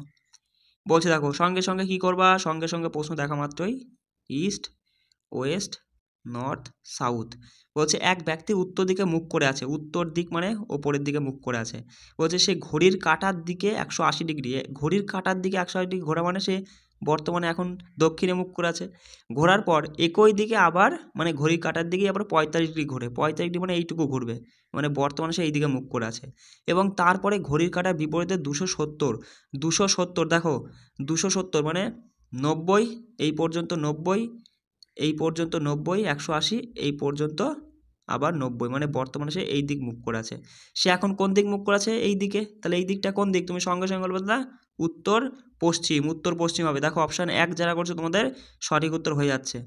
বলছে, দেখো সঙ্গে সঙ্গে কি করবা, সঙ্গে সঙ্গে প্রশ্ন দেখা মাত্রই ইস্ট ওয়েস্ট নর্থ সাউথ, বলছে এক ব্যক্তি উত্তর দিকে মুখ করে আছে, উত্তর দিক মানে ওপরের দিকে মুখ করে আছে, বলছে সে ঘড়ির কাঁটার দিকে 180 ডিগ্রি, ঘড়ির কাঁটার দিকে 180 ডিগ্রি ঘোরা, মানে সে বর্তমানে এখন দক্ষিণে মুখ করে আছে। ঘোরার পর একই দিকে আবার মানে ঘড়ির কাঁটার দিকে আবার 45 ডিগ্রি ঘোরে, 45 ডিগ্রি মানে এইটুকু ঘুরবে, মানে বর্তমানে সে এই দিকে মুখ করে আছে। এবং তারপরে ঘড়ির কাঁটার বিপরীতে 270, দেখো 270 মানে 90, এই পর্যন্ত 90, এই পর্যন্ত 90, 180, এই পর্যন্ত আবার 90, মানে বর্তমানে সে এই দিক মুখ করে আছে। সে এখন কোন দিক মুখ করে আছে, এই দিকে, তাহলে এই দিকটা কোন দিক, তুমি সঙ্গে সঙ্গে বলবে না উত্তর পশ্চিম হবে। দেখো অপশান 1 যারা করছে তোমাদের সঠিক উত্তর হয়ে যাচ্ছে।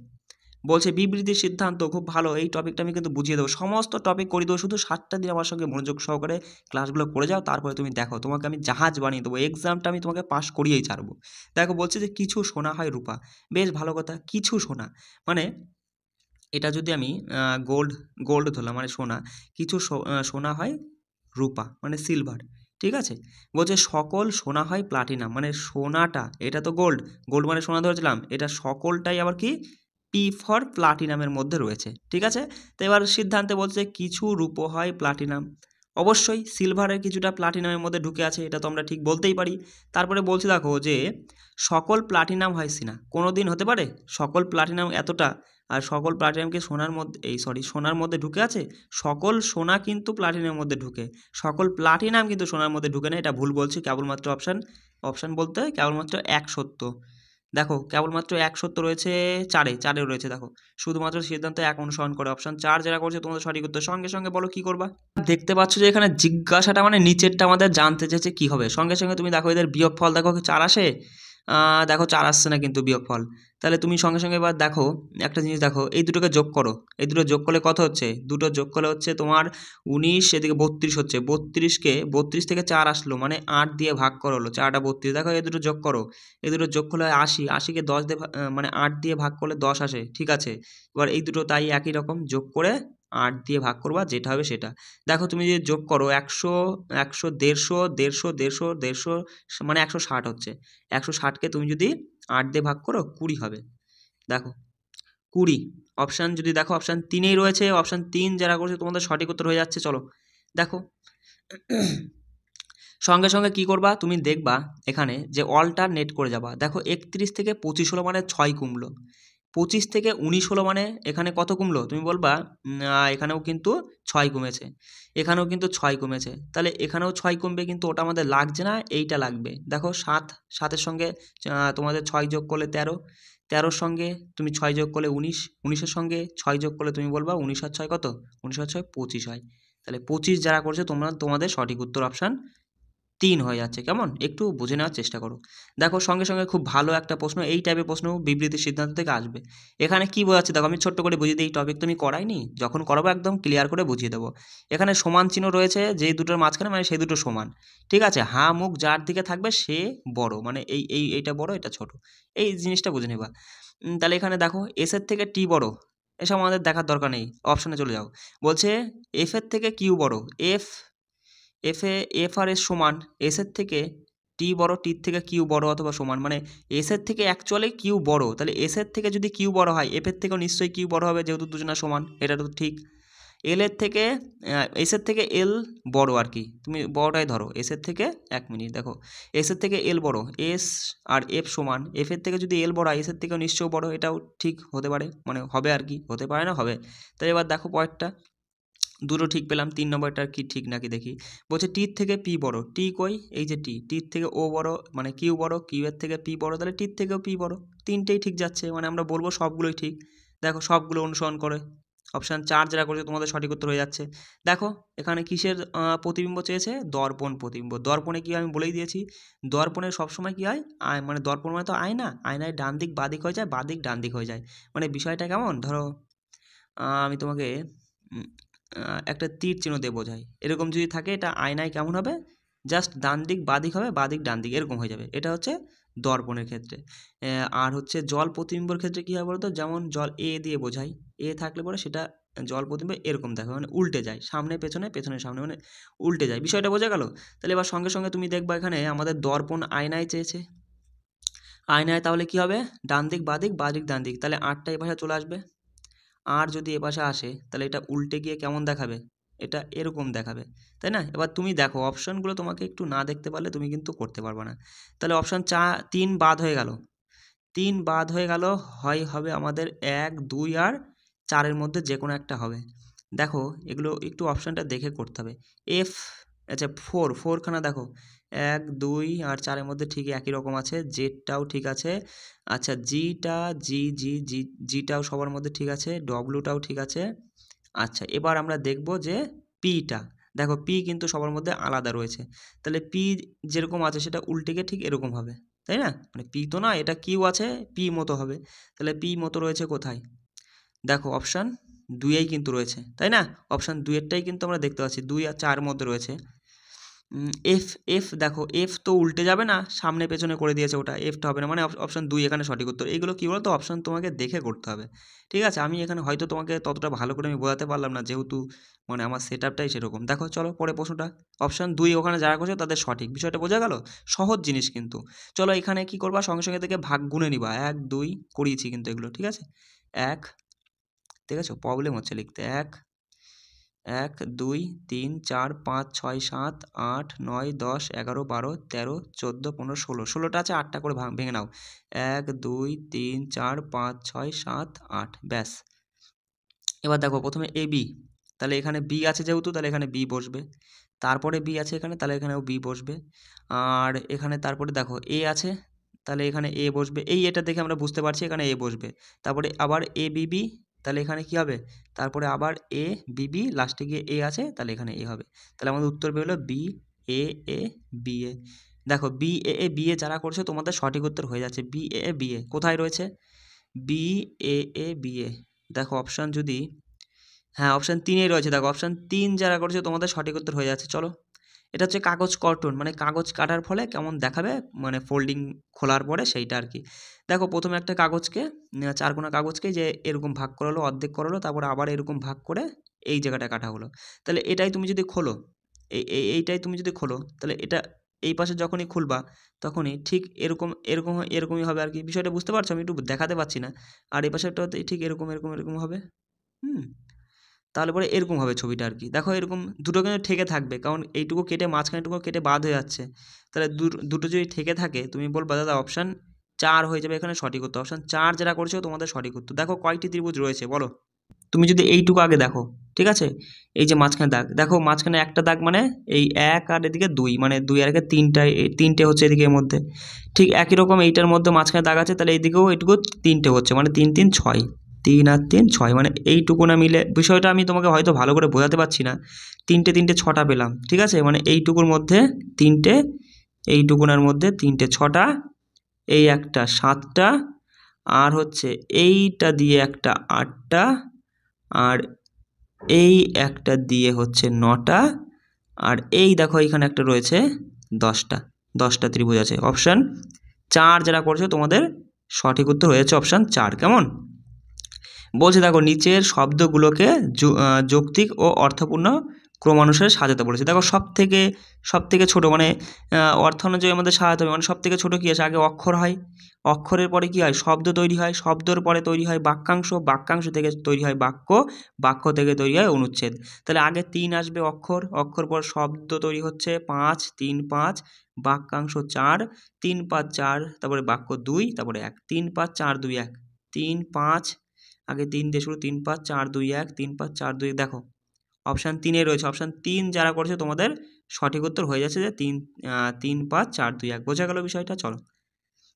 বলছে বিবৃতির সিদ্ধান্ত, খুব ভালো, এই টপিকটা আমি কিন্তু বুঝিয়ে দেবো, সমস্ত টপিক করে দেবো, শুধু 7টা দিন আমার সঙ্গে মনোযোগ সহকারে ক্লাসগুলো করে যাও, তারপরে তুমি দেখো তোমাকে আমি জাহাজ বানিয়ে দেবো, এক্সামটা আমি তোমাকে পাস করিয়েই ছাড়বো। দেখো বলছে যে কিছু সোনা হয় রূপা, বেশ ভালো কথা, কিছু সোনা মানে এটা যদি আমি গোল্ড ধরলাম মানে সোনা, কিছু সোনা হয় রূপা মানে সিলভার, ঠিক আছে। বলছে সকল সোনা হয় প্লাটিনাম, মানে সোনাটা, এটা তো গোল্ড মানে সোনা ধরেছিলাম, এটা সকলটাই আবার কি পি ফর প্লাটিনামের মধ্যে রয়েছে, ঠিক আছে। তো এবার সিদ্ধান্তে বলছে কিছু রূপো হয় প্লাটিনাম, অবশ্যই সিলভারের কিছুটা প্লাটিনামের মধ্যে ঢুকে আছে, এটা তো আমরা ঠিক বলতেই পারি। তারপরে বলছে দেখো যে সকল প্লাটিনাম হয় সিনা, কোনো দিন হতে পারে সকল প্লাটিনাম এতটা, আর সকল প্লাটিনামকে সোনার মধ্যে ঢুকে আছে, সকল সোনা কিন্তু প্লাটিনামের মধ্যে ঢুকে, সকল প্লাটিনাম কিন্তু সোনার মধ্যে ঢুকে না, এটা ভুল বলছি। কেবলমাত্র অপশান বলতে কেবলমাত্র এক সত্য, দেখো কেবলমাত্র এক সত্য রয়েছে, চারে রয়েছে, দেখো শুধুমাত্র সিদ্ধান্ত 1 অনুসরণ করে, অপশান 4 যারা করছে তোমাদের সঠিক উত্তর। সঙ্গে সঙ্গে বলো কি করবা, দেখতে পাচ্ছ যে এখানে জিজ্ঞাসাটা মানে নিচেরটা আমাদের জানতে চেয়েছে কি হবে, সঙ্গে সঙ্গে তুমি দেখো এদের বিয়োগফল দেখো 4 আসে, দেখো 4 আসছে না কিন্তু বিয়োগফল, তাহলে তুমি সঙ্গে সঙ্গে এবার দেখো একটা জিনিস, দেখো এই দুটোকে যোগ করো, এই দুটো যোগ করলে কত হচ্ছে, দুটো যোগ করলে হচ্ছে তোমার 19, এদিকে 32 হচ্ছে, 32 থেকে 4 আসলো, মানে 8 দিয়ে ভাগ করা হলো, 4টা 32, দেখো এই দুটো যোগ করো, এই দুটো যোগ করলে 80, 80কে 10 দিয়ে মানে 8 দিয়ে ভাগ করলে 10 আসে, ঠিক আছে। এবার এই দুটো তাই একই রকম যোগ করে 8 দিয়ে ভাগ করবা, যেটা হবে সেটা। দেখো তুমি যদি যোগ করো 100 100 150 মানে 160 হচ্ছে, 160কে তুমি যদি 8 দিয়ে ভাগ করো 20 হবে, দেখো 20। অপশান যদি দেখো অপশান 3এই রয়েছে, অপশান 3 যারা করছে তোমাদের সঠিক উত্তর হয়ে যাচ্ছে। চলো দেখো সঙ্গে সঙ্গে কি করবা, তুমি দেখবা এখানে যে অল্টারনেট করে যাবা, দেখো 31 থেকে 25 হলো মানে 6 কমলো, 25 থেকে 19 হলো মানে এখানে কত কমলো? তুমি বলবা এখানেও কিন্তু 6 কমেছে, এখানেও কিন্তু 6 কমেছে। তাহলে এখানেও 6 কমবে, কিন্তু ওটা আমাদের লাগছে না, এইটা লাগবে। দেখো 7, 7-এর সঙ্গে তোমাদের 6 যোগ করলে 13, 13-র সঙ্গে তুমি 6 যোগ করলে 19, 19-এর সঙ্গে 6 যোগ করলে তুমি বলবা 19 আর 6 কত? 19 আর 6 25 হয়। তাহলে 25 যারা করছে তোমাদের সঠিক উত্তর অপশান 3 হয়ে যাচ্ছে। কেমন? একটু বুঝে নেওয়ার চেষ্টা করো। দেখো সঙ্গে, সঙ্গে খুব ভালো একটা প্রশ্ন, এই টাইপের প্রশ্ন বিবৃতির সিদ্ধান্ত থেকে আসবে। এখানে কি বোঝাচ্ছে দেখো, আমি ছোট্ট করে বুঝিয়ে দিই, এই টপিক তো আমি করাইনি, যখন করাবো একদম ক্লিয়ার করে বুঝিয়ে দেবো। এখানে সমান চিহ্ন রয়েছে যেই দুটোর মাঝখানে, মানে সেই দুটো সমান। ঠিক আছে? হাঁ মুখ যার দিকে থাকবে সে বড়, মানে এইটা বড়, এটা ছোট। এই জিনিসটা বুঝে নেবা। তাহলে এখানে দেখো এসের থেকে টি বড়, এসব আমাদের দেখার দরকার নেই, অপশানে চলে যাও। বলছে এফের থেকে কিউ বড়, এফ আর এস সমান, এসের থেকে টি বড়, টির থেকে কিউ বড় অথবা সমান, মানে এসের থেকে অ্যাকচুয়ালি কিউ বড়, তাহলে এসের থেকে যদি কিউ বড় হয় এফের থেকেও নিশ্চয়ই কিউ বড় হবে, যেহেতু দুজনা সমান, এটা তো ঠিক। এলের থেকে এসের থেকে এল বড় আর কি, তুমি বড়টাই ধরো, এসের থেকে, 1 মিনিট দেখো, এসের থেকে এল বড়, এস আর এফ সমান, এফের থেকে যদি এল বড় হয় এসের থেকেও নিশ্চয়ই বড়, এটাও ঠিক হতে পারে, মানে হবে আর কি, হতে পারে না, হবে। তাই এবার দেখো পরেরটা, দুটো ঠিক পেলাম, 3 নম্বরটা কি ঠিক নাকি দেখি। বলছে টির থেকে পি বড়, টি কই? এই যে টির থেকে ও বড়, মানে কিউ বড়, কিউ এর থেকে পি বড়, তাহলে টির থেকেও পি বড়। তিনটেই ঠিক যাচ্ছে, মানে আমরা বলবো সবগুলোই ঠিক। দেখো সবগুলো অনুসরণ করে অপশান 4 যারা করেছে তোমাদের সঠিক উত্তর হয়ে যাচ্ছে। দেখো এখানে কিসের প্রতিবিম্ব চেয়েছে? দর্পণ প্রতিবিম্ব। দর্পণে কি হয় আমি বলেই দিয়েছি, দর্পণে সবসময় কি হয়, মানে দর্পণ মানে তো আয়না, আয়নায় ডান দিক বাঁ দিক হয়ে যায়, বাঁ দিক ডান দিক হয়ে যায়। মানে বিষয়টা কেমন, ধরো আমি তোমাকে একটা তীর চিহ্ন দিয়ে বোঝাই, এরকম যদি থাকে এটা আয়নায় কেমন হবে, জাস্ট ডান দিক বাঁ দিক হবে, বাঁ দিক ডান দিক এরকম হয়ে যাবে, এটা হচ্ছে দর্পণের ক্ষেত্রে। আর হচ্ছে জল প্রতিবিম্বর ক্ষেত্রে কী হয় বলতো, যেমন জল এ দিয়ে বোঝাই, এ থাকলে পরে সেটা জল প্রতিবিম্ব এরকম দেখো, মানে উল্টে যায়, সামনে পেছনে, পেছনে সামনে, মানে উল্টে যায়, বিষয়টা বোঝা গেল? তাহলে এবার সঙ্গে সঙ্গে তুমি দেখবা এখানে আমাদের দর্পণ আয়নায় চেয়েছে, আয়নায় তাহলে কি হবে, ডান দিক বাঁ দিক, বাঁ দিক ডান দিক, তাহলে 8টা এই পাশে চলে আসবে। আর যদি এপাশে আসে তাহলে এটা উল্টে গিয়ে কেমন দেখাবে, এটা এরকম দেখাবে, তাই না? এবার তুমি দেখো অপশানগুলো তোমাকে একটু না দেখতে পারলে তুমি কিন্তু করতে পারবে না। তাহলে অপশান 3 বাদ হয়ে গেল, 3 বাদ হয়ে গেল, হয় হবে আমাদের 1, 2 আর 4-এর মধ্যে যে কোনো একটা হবে। দেখো এগুলো একটু অপশানটা দেখে করতে হবে। এফ, আচ্ছা 4 খানা দেখো, 1, 2 আর 4-এর মধ্যে ঠিক একই রকম আছে, জেডটাও ঠিক আছে, আচ্ছা জিটা, জিটাও সবার মধ্যে ঠিক আছে, ডব্লুটাও ঠিক আছে। আচ্ছা এবার আমরা দেখব যে পিটা, দেখো পি কিন্তু সবার মধ্যে আলাদা রয়েছে, তাহলে পি যেরকম আছে সেটা উল্টে গিয়ে ঠিক এরকম হবে, তাই না? মানে পি তো না, এটা কিউ আছে, পি মতো হবে, তাহলে পি মতো রয়েছে কোথায়? দেখো অপশান 2-এই কিন্তু রয়েছে, তাই না? অপশান 2-এরটাই কিন্তু আমরা দেখতে পাচ্ছি, 2 আর 4 মধ্যে রয়েছে। এফ দেখো, এফ তো উল্টে যাবে না, সামনে পেছনে করে দিয়েছে, ওটা এফটা হবে না, মানে অপশান 2 এখানে সঠিক উত্তর। এইগুলো কী বলতো, অপশান তোমাকে দেখে করতে হবে, ঠিক আছে? আমি এখানে হয়তো তোমাকে ততটা ভালো করে আমি বোঝাতে পারলাম না, যেহেতু মানে আমার সেট আপটাই সেরকম। দেখো চলো পরে প্রশ্নটা, অপশান 2 ওখানে যারা করছে তাদের সঠিক, বিষয়টা বোঝা গেল? সহজ জিনিস কিন্তু। চলো এখানে কি করবা, সঙ্গে সঙ্গে থেকে ভাগ গুণে নিবা, 1, 2 করিয়েছি কিন্তু এগুলো, ঠিক আছে? 1, ঠিক আছে, প্রবলেম হচ্ছে লিখতে, 1, 2, 3, 4, 5, 6, 7, 8, 9, 10, 11, 12, 13, 14, 15, 16, 16টা আছে, 8টা করে ভেঙে নাও, 1, 2, 3, 4, 5, 6, 7, 8, ব্যাস। এবার দেখো প্রথমে এ বি, তাহলে এখানে বি আছে যেহেতু, তাহলে এখানে বি বসবে, তারপরে বি আছে এখানে, তাহলে এখানেও বি বসবে, আর এখানে তারপরে দেখো এ আছে, তাহলে এখানে এ বসবে, এটা দেখে আমরা বুঝতে পারছি এখানে এ বসবে, তারপরে আবার এ বিবি, তাহলে এখানে কি হবে, তারপরে আবার এ বিবি, লাস্টে গিয়ে এ আছে, তাহলে এখানে এ হবে, তাহলে আমাদের উত্তর বেরোলো B A A B A. দেখো বি এ বি এ যারা করছে তোমাদের সঠিক উত্তর হয়ে যাচ্ছে, বি এ বি এ কোথায় রয়েছে, বি এ বি এ, দেখো অপশান যদি, হ্যাঁ অপশান 3-এই রয়েছে, দেখো অপশান 3 যারা করেছে তোমাদের সঠিক উত্তর হয়ে যাচ্ছে। চলো এটা হচ্ছে কাগজ কর্তন, মানে কাগজ কাটার ফলে কেমন দেখাবে, মানে ফোল্ডিং খোলার পরে সেইটা আর কি। দেখো প্রথমে একটা কাগজকে, 4 কোণা কাগজকে যে এরকম ভাগ করা হলো, অর্ধেক করা হলো, তারপরে আবার এরকম ভাগ করে এই জায়গাটা কাটা হলো, তাহলে এটাই তুমি যদি খোলো, এইটাই তুমি যদি খোলো, তাহলে এটা এই পাশে যখনই খুলবা তখনই ঠিক এরকমই হবে আর কি, বিষয়টা বুঝতে পারছো? আমি একটু দেখাতে পারছি না, আর এই পাশেরটা ঠিক এরকম হবে, হুম, তাহলে পরে এরকম হবে ছবিটা আর কি। দেখো এরকম দুটো কিন্তু ঠেকে থাকবে, কারণ এইটুকু কেটে মাঝখানেটুকু কেটে বাদ হয়ে যাচ্ছে, তাহলে দুটো যদি ঠেকে থাকে তুমি বলবা দাদা অপশান 4 হয়ে যাবে এখানে সঠিক উত্তর। অপশান 4 যারা করেছো তোমাদের সঠিক উত্তর। দেখো কয়টি ত্রিভুজ রয়েছে বলো। তুমি যদি এইটুকু আগে দেখো, ঠিক আছে, এই যে মাঝখানে দাগ দেখো, মাঝখানে একটা দাগ মানে এই 1 আর এদিকে 2, মানে 2 আর একে 3টে হচ্ছে এদিকে এর মধ্যে। ঠিক একই রকম এইটার মধ্যে মাঝখানে দাগ আছে, তাহলে এইদিকেও এইটুকু 3টে হচ্ছে, মানে 3 3 6, 3 আর 3 6, মানে এইটুকু না মিলে বিষয়টা আমি তোমাকে হয়তো ভালো করে বোঝাতে পারছি না। 3টে 3টে 6টা পেলাম, ঠিক আছে, মানে এইটুকুর মধ্যে 3টে, এইটুকুনার মধ্যে 3টে 6টা, এই একটা 7টা, আর হচ্ছে এইটা দিয়ে একটা 8টা, আর এই একটা দিয়ে হচ্ছে 9টা, আর এই দেখো এখানে একটা রয়েছে 10টা, 10টা ত্রিভুজ আছে। অপশান 4 যারা করছো তোমাদের সঠিক উত্তর হয়েছে অপশান 4। কেমন বলছে দেখো, নিচের শব্দগুলোকে যৌক্তিক ও অর্থপূর্ণ ক্রমানুসারে সাজাতে বলেছে। দেখো সব থেকে ছোট, মানে অর্থ অনুযায়ী আমাদের সাজাতে হবে, মানে সব থেকে ছোট কী আছে, আগে অক্ষর হয়, অক্ষরের পরে কী হয়, শব্দ তৈরি হয়, শব্দর পরে তৈরি হয় বাক্যাংশ, বাক্যাংশ থেকে তৈরি হয় বাক্য, বাক্য থেকে তৈরি হয় অনুচ্ছেদ। তাহলে আগে 3 আসবে অক্ষর, অক্ষর পর শব্দ তৈরি হচ্ছে 5, 3 5, বাক্যাংশ 4, 3 5 4, তারপরে বাক্য 2, তারপরে 1, 3 5 4 2 1, 3 5, আগে 3 দিয়ে শুরু, 3 5 4 2 1, 3 5 4 2, দেখো অপশান 3 রয়েছে। অপশান 3 যারা করেছে তোমাদের সঠিক উত্তর হয়ে যাচ্ছে যে 3 5 4 2 1। বোঝা গেল বিষয়টা? চলো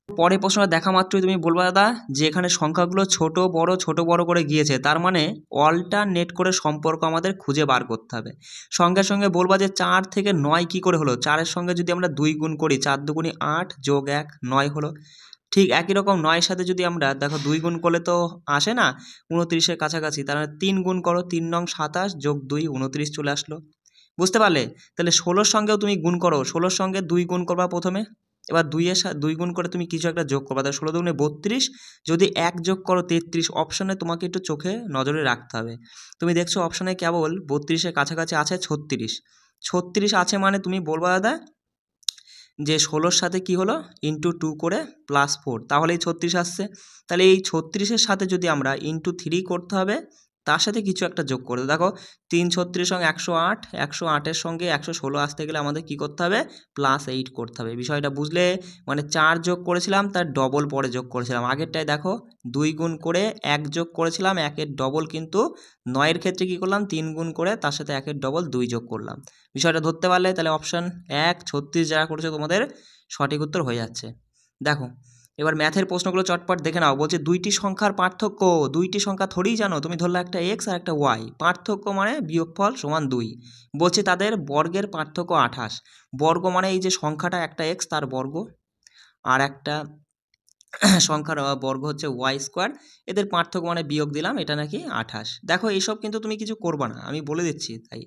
পরের প্রশ্নটা দেখা মাত্রই তুমি বলবা দাদা যে এখানে সংখ্যাগুলো ছোট বড় করে গিয়েছে, তার মানে অল্টারনেট করে সম্পর্ক আমাদের খুঁজে বার করতে হবে। সঙ্গে সঙ্গে বলবা যে 4 থেকে 9 কি করে হলো, 4-এর সঙ্গে যদি আমরা 2 গুণ করি, 4 2 8 যোগ 1 9 হলো। ঠিক একই রকম 9-এর সাথে যদি আমরা দেখো 2 গুণ করলে তো আসে না 29-এর কাছাকাছি, তার মানে 3 গুণ করো, 3 নং 27 যোগ 2 29 চলে আসলো। বুঝতে পারলে? তাহলে 16-র সঙ্গেও তুমি গুণ করো, 16-র সঙ্গে 2 গুণ করবা প্রথমে, এবার 2 গুণ করে তুমি কিছু একটা যোগ করবা, তাহলে 16 দুগুণে 32, যদি 1 যোগ করো 33। অপশানে তোমাকে একটু চোখে নজরে রাখতে হবে। তুমি দেখছো অপশানে কেবল 32-এর কাছাকাছি আছে 36, 36 আছে, মানে তুমি বলবা দাদা যে 16-র সাথে কি হলো ইন্টু 2 করে +4, তাহলেই 36 আসছে। তাহলে এই 36-এর সাথে যদি আমরা ইন্টু 3 করতে হবে, তার সাথে কিছু একটা যোগ করে দেখো, 3 36 সঙ্গে 108, 108-এর সঙ্গে 116 আসতে গেলে আমাদের কি করতে হবে, +8 করতে হবে। বিষয়টা বুঝলে? মানে 4 যোগ করেছিলাম, তার ডবল পরে যোগ করেছিলাম। আগেরটায় দেখো 2 গুণ করে 1 যোগ করেছিলাম, 1-এর ডবল, কিন্তু 9-এর ক্ষেত্রে কী করলাম, 3 গুণ করে তার সাথে 1-এর ডবল 2 যোগ করলাম। বিষয়টা ধরতে পারলে তাহলে অপশান 1 36 যারা করেছে তোমাদের সঠিক উত্তর হয়ে যাচ্ছে। দেখো এবার ম্যাথের প্রশ্নগুলো চটপট দেখে নাও। বলছে দুইটি সংখ্যার পার্থক্য, দুইটি সংখ্যা থোড়েই জানো, তুমি ধরলে একটা এক্স আর একটা ওয়াই, পার্থক্য মানে বিয়োগফল সমান 2। বলছে তাদের বর্গের পার্থক্য 28। বর্গ মানে এই যে সংখ্যাটা একটা এক্স তার বর্গ, আর একটা সংখ্যার বর্গ হচ্ছে ওয়াই স্কোয়ার, এদের পার্থক্য মানে বিয়োগ দিলাম, এটা নাকি 28। দেখো এইসব কিন্তু তুমি কিছু করবা না, আমি বলে দিচ্ছি, তাই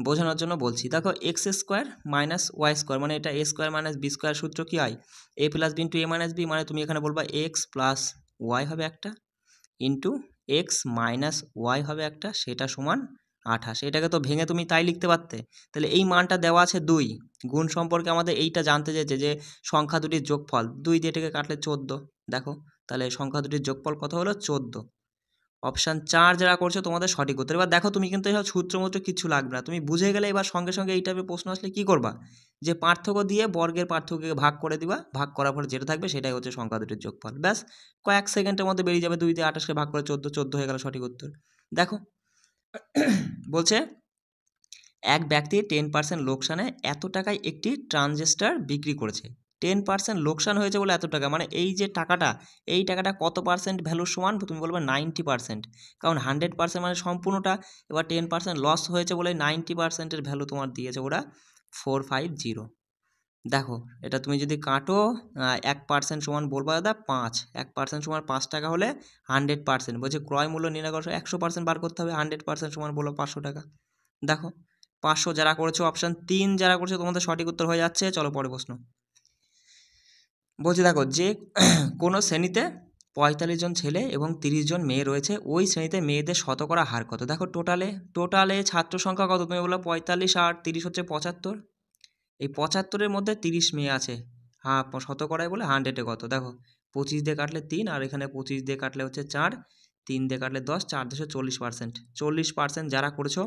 বোঝানোর জন্য বলছি। দেখো x square minus y square, মানে এটা a square minus b square সূত্র কী হয়, a plus b into a minus b, মানে তুমি এখানে বলবা এক্স প্লাস ওয়াই হবে একটা, ইন্টু এক্স মাইনাস ওয়াই হবে একটা, সেটা সমান 28। এটাকে তো ভেঙে তুমি তাই লিখতে পারতে। তাহলে এই মানটা দেওয়া আছে 2, গুণ সম্পর্কে আমাদের এইটা জানতে চেয়েছে যে সংখ্যা দুটির যোগফল, 2 দিয়ে এটাকে কাটলে 14। দেখো তাহলে সংখ্যা দুটির যোগফল কত হলো, 14। অপশান 4 যারা করছো তোমাদের সঠিক উত্তর। এবার দেখো তুমি কিন্তু এসব সূত্রমূত্র কিছু লাগবে না, তুমি বুঝে গেলে এবার সঙ্গে সঙ্গে এই টাইপের প্রশ্ন আসলে কী করবা, যে পার্থক্য দিয়ে বর্গের পার্থক্যকে ভাগ করে দিবা, ভাগ করার পর যেটা থাকবে সেটাই হচ্ছে সংখ্যা দুটির যোগফল। ব্যাস কয়েক সেকেন্ডের মধ্যে বেরিয়ে যাবে, 2 দিয়ে 28-কে ভাগ করে 14, 14 হয়ে গেল সঠিক উত্তর। দেখো বলছে এক ব্যক্তি 10% লোকসানে এত টাকায় একটি ট্রানজিস্টর বিক্রি করেছে। 10% লোকসান হয়েছে বলে এত টাকা, মানে এই যে টাকাটা, এই টাকাটা কত পার্সেন্ট ভ্যালুর সমান, তুমি বলবে 90%, কারণ 100% মানে সম্পূর্ণটা। এবার 10% লস হয়েছে বলে 90%-এর ভ্যালু তোমার দিয়েছে ওরা 450। দেখো এটা তুমি যদি কাটো, 1% সমান বলবা দাদা 5, 1% সমান 5 টাকা হলে 100%, বলছে ক্রয় মূল্য নির্ণয় করো, 100% বার করতে হবে, 100% সমান বলো 500 টাকা। দেখো 500 যারা করেছো, অপশান 3 যারা করেছো তোমাদের সঠিক উত্তর হয়ে যাচ্ছে। চলো পরের প্রশ্ন। বলছে দেখো যে কোনো শ্রেণীতে 45 জন ছেলে এবং 30 জন মেয়ে রয়েছে, ওই শ্রেণীতে মেয়েদের শতকরা হার কত। দেখো টোটালে ছাত্র সংখ্যা কত, তুমি বলো 45 আর 30 হচ্ছে 75, এই 75-এর মধ্যে 30 মেয়ে আছে, হ্যাঁ শতকরায় বলে 100-এ কত। দেখো 25 দিয়ে কাটলে 3, আর এখানে 25 দিয়ে কাটলে হচ্ছে 4, 3 দিয়ে কাটলে 10, 4 10 40%। 40% যারা করেছো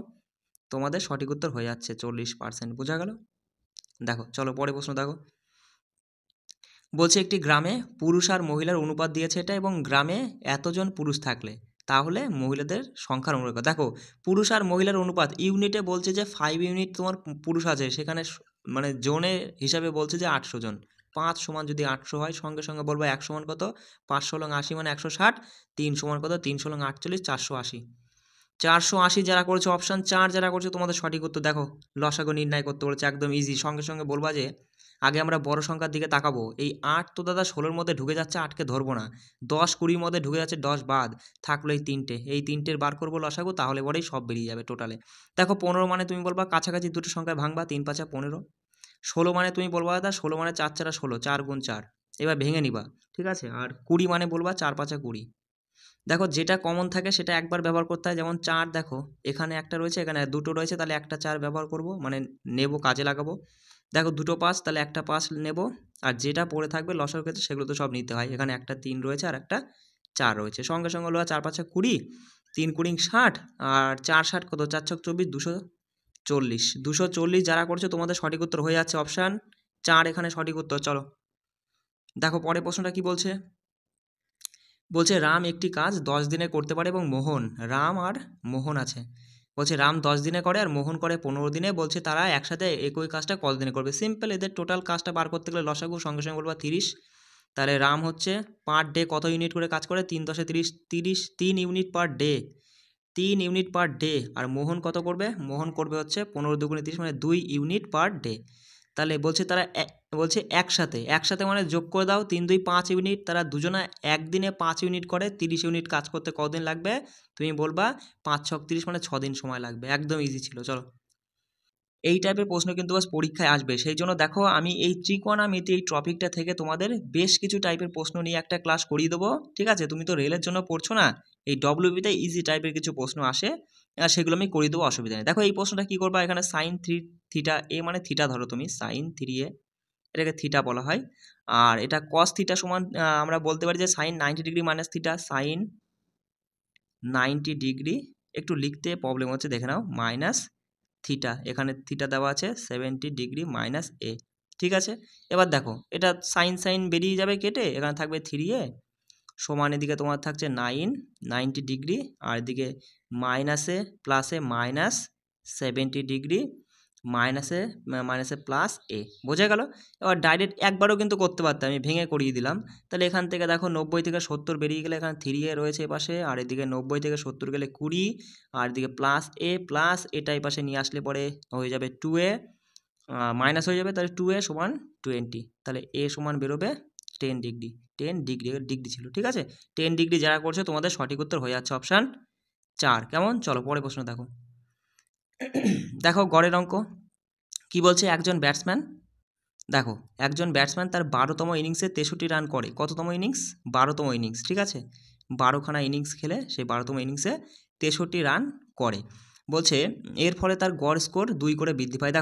তোমাদের সঠিক উত্তর হয়ে যাচ্ছে 40%। বোঝা গেল? দেখো চলো পরে প্রশ্ন দেখো। বলছে একটি গ্রামে পুরুষ আর মহিলার অনুপাত দিয়েছে এটা, এবং গ্রামে এতজন পুরুষ থাকলে তাহলে মহিলাদের সংখ্যার অনুপাত দেখো। পুরুষ আর মহিলার অনুপাত ইউনিটে বলছে যে 5 ইউনিট তোমার পুরুষ আছে, সেখানে মানে জোনে হিসাবে বলছে যে 800 জন। 5 সমান যদি 800 হয়, সঙ্গে সঙ্গে বলবো 1 সমান কত, 500 লং 80 মানে 160, 3 সমান কত, 300 লং 48, 480। 480 যারা করেছে অপশান 4 যারা করছে তোমাদের সঠিক উত্তর। দেখো লসাগু নির্ণয় করতে বলেছে, একদম ইজি। সঙ্গে সঙ্গে বলবা যে আগে আমরা বড় সংখ্যার দিকে তাকাবো। এই 8 তো দাদা 16-র মধ্যে ঢুকে যাচ্ছে, 8কে ধরবো না। 10 20-র মধ্যে ঢুকে যাচ্ছে, 10 বাদ থাকলো এই তিনটের বার করবো লসাগু, তাহলে পরেই সব বেরিয়ে যাবে টোটালে। দেখো 15 মানে তুমি বলবা কাছাকাছি দুটো সংখ্যায় ভাঙবা, 3 5 15। 16 মানে তুমি বলবা দাদা 16 মানে 4 4 16, 4 গুণ 4, এবার ভেঙে নিবা, ঠিক আছে। আর 20 মানে বলবা 4 5 20। দেখো যেটা কমন থাকে সেটা একবার ব্যবহার করতে হয়, যেমন 4 দেখো এখানে একটা রয়েছে, এখানে দুটো রয়েছে, তাহলে একটা 4 ব্যবহার করব, মানে নেব, কাজে লাগাবো। দেখো দুটো 5, তাহলে একটা 5 নেব। আর যেটা পড়ে থাকবে লসাগুর ক্ষেত্রে সেগুলো তো সব নিতে হয়। এখানে একটা 3 রয়েছে আর একটা 4 রয়েছে, সঙ্গে সঙ্গে হলো 4 5 20, 3 20 60, আর 4 60 কত, 4 6 24, 240। 240 যারা করছে তোমাদের সঠিক উত্তর হয়ে যাচ্ছে অপশান 4 এখানে সঠিক উত্তর। চলো দেখো পরের প্রশ্নটা কি বলছে। বলছে রাম একটি কাজ 10 দিনে করতে পারে এবং রাম আর মোহন আছে। বলছে রাম 10 দিনে করে আর মোহন করে 15 দিনে। বলছে তারা একসাথে একই কাজটা কত দিনে করবে। সিম্পল, এদের টোটাল কাজটা বার করতে গেলে লসাগু সঙ্গে সঙ্গে বলবা 30। তাহলে রাম হচ্ছে পার ডে কত ইউনিট করে কাজ করে, 3 10 30, 30 3 unit per day, 3 unit per day. আর মোহন কত করবে, মোহন করবে হচ্ছে 15 দুগুণে 30 মানে 2 ইউনিট পার ডে। তাহলে বলছে তারা বলছে একসাথে মানে যোগ করে দাও, 3 2 5 ইউনিট। তারা দুজনা একদিনে 5 ইউনিট করে, 30 ইউনিট কাজ করতে কতদিন লাগবে, তুমি বলবা 5 6 30 মানে 6 দিন সময় লাগবে। একদম ইজি ছিল। চলো এই টাইপের প্রশ্ন কিন্তু বাস পরীক্ষায় আসবে, সেই জন্য দেখো আমি এই ত্রিকোণমিতি এই টপিকটা থেকে তোমাদের বেশ কিছু টাইপের প্রশ্ন নিয়ে একটা ক্লাস করিয়ে দেবো, ঠিক আছে। তুমি তো রেলের জন্য পড়ছো না, এই ডব্লিউবিতে ইজি টাইপের কিছু প্রশ্ন আসে, সেগুলো আমি করিয়ে দেবো, অসুবিধা নেই। দেখো এই প্রশ্নটা কি করবা, এখানে সাইন 3 থিটা এ মানে থিটা ধরো তুমি, সাইন 3a এটাকে থিটা বলা হয়। আর এটা কস থিটা সমান আমরা বলতে পারি যে sine 90 degree minus theta, sine 90 degree, একটু লিখতে প্রবলেম হচ্ছে দেখে নাও, মাইনাস থিটা, এখানে থিটা দেওয়া আছে 70 ডিগ্রি মাইনাস এ, ঠিক আছে। এবার দেখো এটা সাইন সাইন বেরিয়ে যাবে কেটে, এখানে থাকবে 3a সমান, এদিকে তোমার থাকছে 90 ডিগ্রি, আর এদিকে মাইনাসে প্লাসে মাইনাস 70 ডিগ্রি, মাইনাসে প্লাস এ, বোঝা গেল। এবার ডাইরেক্ট একবারও কিন্তু করতে পারতাম, আমি ভেঙে করিয়ে দিলাম। তাহলে এখান থেকে দেখো 90 থেকে 70 বেরিয়ে গেলে এখানে 3a রয়েছে এপাশে, আর এদিকে 90 থেকে 70 গেলে 20, আর এদিকে প্লাস এটা এই পাশে নিয়ে আসলে পরে হয়ে যাবে 2a, মাইনাস হয়ে যাবে, তাহলে 2a সমান 20, তাহলে a সমান বেরোবে 10 ডিগ্রি। 10 ডিগ্রি ডিগ্রি ছিল, ঠিক আছে। 10 ডিগ্রি যারা করছে তোমাদের সঠিক উত্তর হয়ে যাচ্ছে অপশান 4। কেমন, চলো পরের প্রশ্ন দেখো। দেখো গড়ের অঙ্ক কি বলছে, একজন ব্যাটসম্যান তার 12তম ইনিংসে 63 রান করে। কততম ইনিংস, 12তম ইনিংস, ঠিক আছে। 12খানা ইনিংস খেলে সেই 12তম ইনিংসে 63 রান করে। বলছে এর ফলে তার গড় স্কোর 2 করে বৃদ্ধি পায়।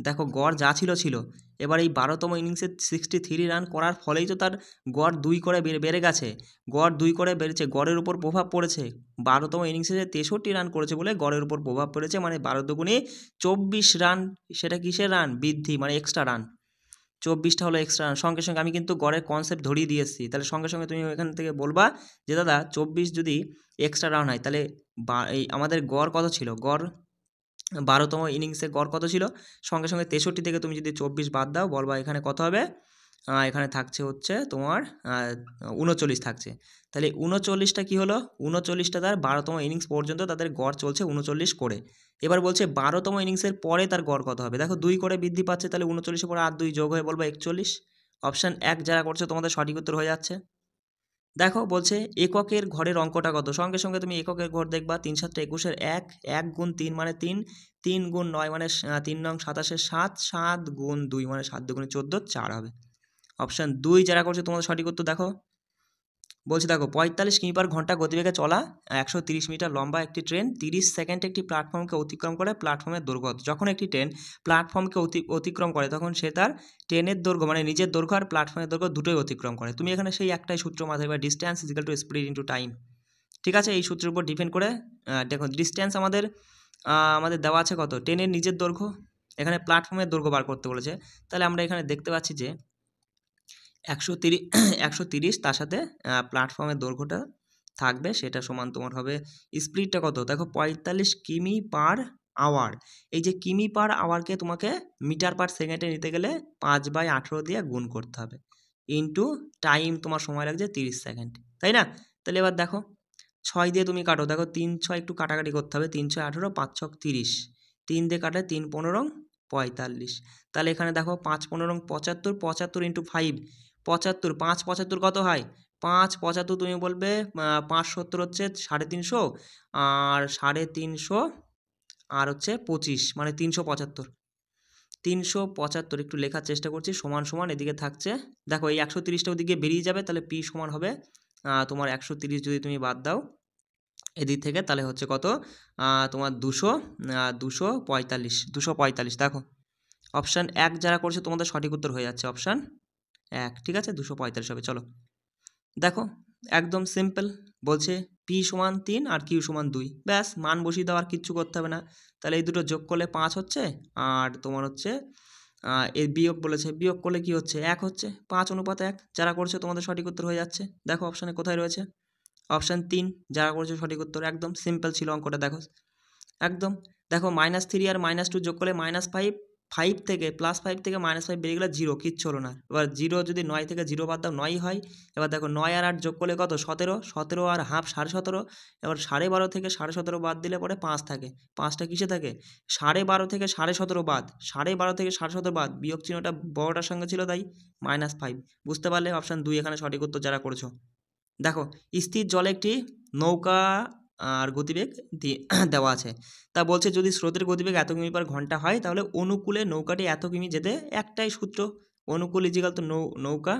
দেখো গড় যা ছিল, এবার এই 12তম ইনিংসে 63 রান করার ফলেই তো তার গড় 2 করে বেড়ে গেছে। গড় 2 করে বেড়েছে, গড়ের উপর প্রভাব পড়েছে। 12তম ইনিংসে 63 রান করেছে বলে গড়ের উপর প্রভাব পড়েছে, মানে 12 দুগুণে 24 রান, সেটা কিসের রান, বৃদ্ধি, মানে এক্সট্রা রান। 24টা হলো এক্সট্রা রান। সঙ্গে সঙ্গে আমি কিন্তু গড়ের কনসেপ্ট ধরিয়ে দিয়ে এসেছি, তাহলে সঙ্গে সঙ্গে তুমি এখান থেকে বলবা যে দাদা 24 যদি এক্সট্রা রান হয় তাহলে এই আমাদের গড় কত ছিল, গড় 12তম ইনিংসে গড় কত ছিল, সঙ্গে সঙ্গে 63 থেকে তুমি যদি 24 বাদ দাও, বলবা এখানে কত হবে, এখানে থাকছে হচ্ছে তোমার 39 থাকছে। তাহলে 39টা কী হলো, 39টা তার 12তম ইনিংস পর্যন্ত তাদের গড় চলছে 39 করে। এবার বলছে 12তম ইনিংসের পরে তার গড় কত হবে। দেখো 2 করে বৃদ্ধি পাচ্ছে, তাহলে 39-এর পরে আর 2 যোগ হয়ে বলবো 41। অপশান 1 যারা করছে তোমাদের সঠিক উত্তর হয়ে যাচ্ছে। দেখো বলছে এককের ঘরের অঙ্কটা কত, সঙ্গে সঙ্গে তুমি এককের ঘর দেখবা, 3 7 21-এর 1, 1 গুণ 3 মানে 3, 3 গুণ 9 মানে 3 নং 27-এর 7, 7 গুণ 2 মানে 7 দুগুণে 14, 4 হবে। অপশান 2 যারা করছে তোমাদের সঠিক উত্তর। দেখো বলছে দেখো 45 কিমি পার ঘন্টা গতিবেগে চলা 130 মিটার লম্বা একটি ট্রেন 30 সেকেন্ডে একটি প্ল্যাটফর্মকে অতিক্রম করে। প্ল্যাটফর্মের দৈর্ঘ্য, যখন একটি ট্রেন প্ল্যাটফর্মকে অতিক্রম করে তখন সে তার ট্রেনের দৈর্ঘ্য মানে নিজের দৈর্ঘ্য আর প্ল্যাটফর্মের দৈর্ঘ্য দুটোই অতিক্রম করে। তুমি এখানে সেই একটাই সূত্র মাথায় বা distance equal to speed into time, ঠিক আছে। এই সূত্রের উপর ডিপেন্ড করে দেখো ডিস্ট্যান্স আমাদের দেওয়া আছে কত, ট্রেনের নিজের দৈর্ঘ্য, এখানে প্ল্যাটফর্মের দৈর্ঘ্য বার করতে বলেছে। তাহলে আমরা এখানে দেখতে পাচ্ছি যে 130 130 তার সাথে প্ল্যাটফর্মের দৈর্ঘ্যটা থাকবে, সেটা সমান তোমার হবে স্পিডটা কত, দেখো 45 কিমি পার আওয়ার। এই যে কিমি পার আওয়ারকে তোমাকে মিটার পার সেকেন্ডে নিতে গেলে 5/18 দিয়ে গুণ করতে হবে, ইন্টু টাইম তোমার সময় লাগছে 30 সেকেন্ড, তাই না? তাহলে এবার দেখো 6 দিয়ে তুমি কাটো, দেখো 3 6 একটু কাটাকাটি করতে হবে, 3 6 18, 5 6 30, 3 দিয়ে কাটলে 3 15 45। তাহলে এখানে দেখো 5 15 75, 75 ইন্টু 5 75, 5 75 কত হয়, 5 75 তুমি বলবে 5 70 হচ্ছে 350, আর 350 আর হচ্ছে 25 মানে 375, 375 একটু লেখার চেষ্টা করছি, সমান সমান এদিকে থাকছে, দেখো এই 130টা ওদিকে বেরিয়ে যাবে, তাহলে পি সমান হবে তোমার 130 যদি তুমি বাদ দাও এদিক থেকে, তাহলে হচ্ছে কত তোমার 245, দেখো অপশান 1 যারা করছে তোমাদের সঠিক উত্তর হয়ে যাচ্ছে অপশান 1, ঠিক আছে 245 হবে। চলো দেখো একদম সিম্পল, বলছে পি সমান 3 আর কিউ সমান 2, ব্যাস মান বসিয়ে দাও, আর কিচ্ছু করতে হবে না। তাহলে এই দুটো যোগ করলে 5 হচ্ছে, আর তোমার হচ্ছে এর বিয়োগ বলেছে, বিয়োগ করলে কি হচ্ছে 1 হচ্ছে, 5:1, যারা করছে তোমাদের সঠিক উত্তর হয়ে যাচ্ছে। দেখো অপশানে কোথায় রয়েছে, অপশান 3 যারা করছে সঠিক উত্তর, একদম সিম্পল ছিল অঙ্কটা, দেখো একদম। দেখো -3 আর -2 যোগ করলে -5, 5 থেকে +5 থেকে -5 বেরিয়ে গেলে 0, কিচ্ছু হলো না। এবার 0 যদি 9 থেকে 0 বাদ দাও 9 হয়। এবার দেখো 9 আর 8 যোগ করলে কত, 17, 17 আর হাফ 17.5, এবার 12.5 থেকে 17.5 বাদ দিলে পরে 5 থাকে, 5টা কিসে থাকে, 12.5 থেকে 17.5 বাদ, 12.5 থেকে 17.5 বাদ, বিয়োগ চিহ্নটা বড়টার সঙ্গে ছিল তাই -5, বুঝতে পারলে অপশান 2 এখানে সঠিক উত্তর যারা করেছো। দেখো স্থির জলে একটি নৌকা আর গতিবেগ দেওয়া আছে, তা বলছে যদি স্রোতের গতিবেগ এত কিমি পার ঘন্টা হয় তাহলে অনুকূলে নৌকাটি এত কিমি যেতে, একটাই সূত্র, অনুকূল ইজিক্যাল তো নৌকা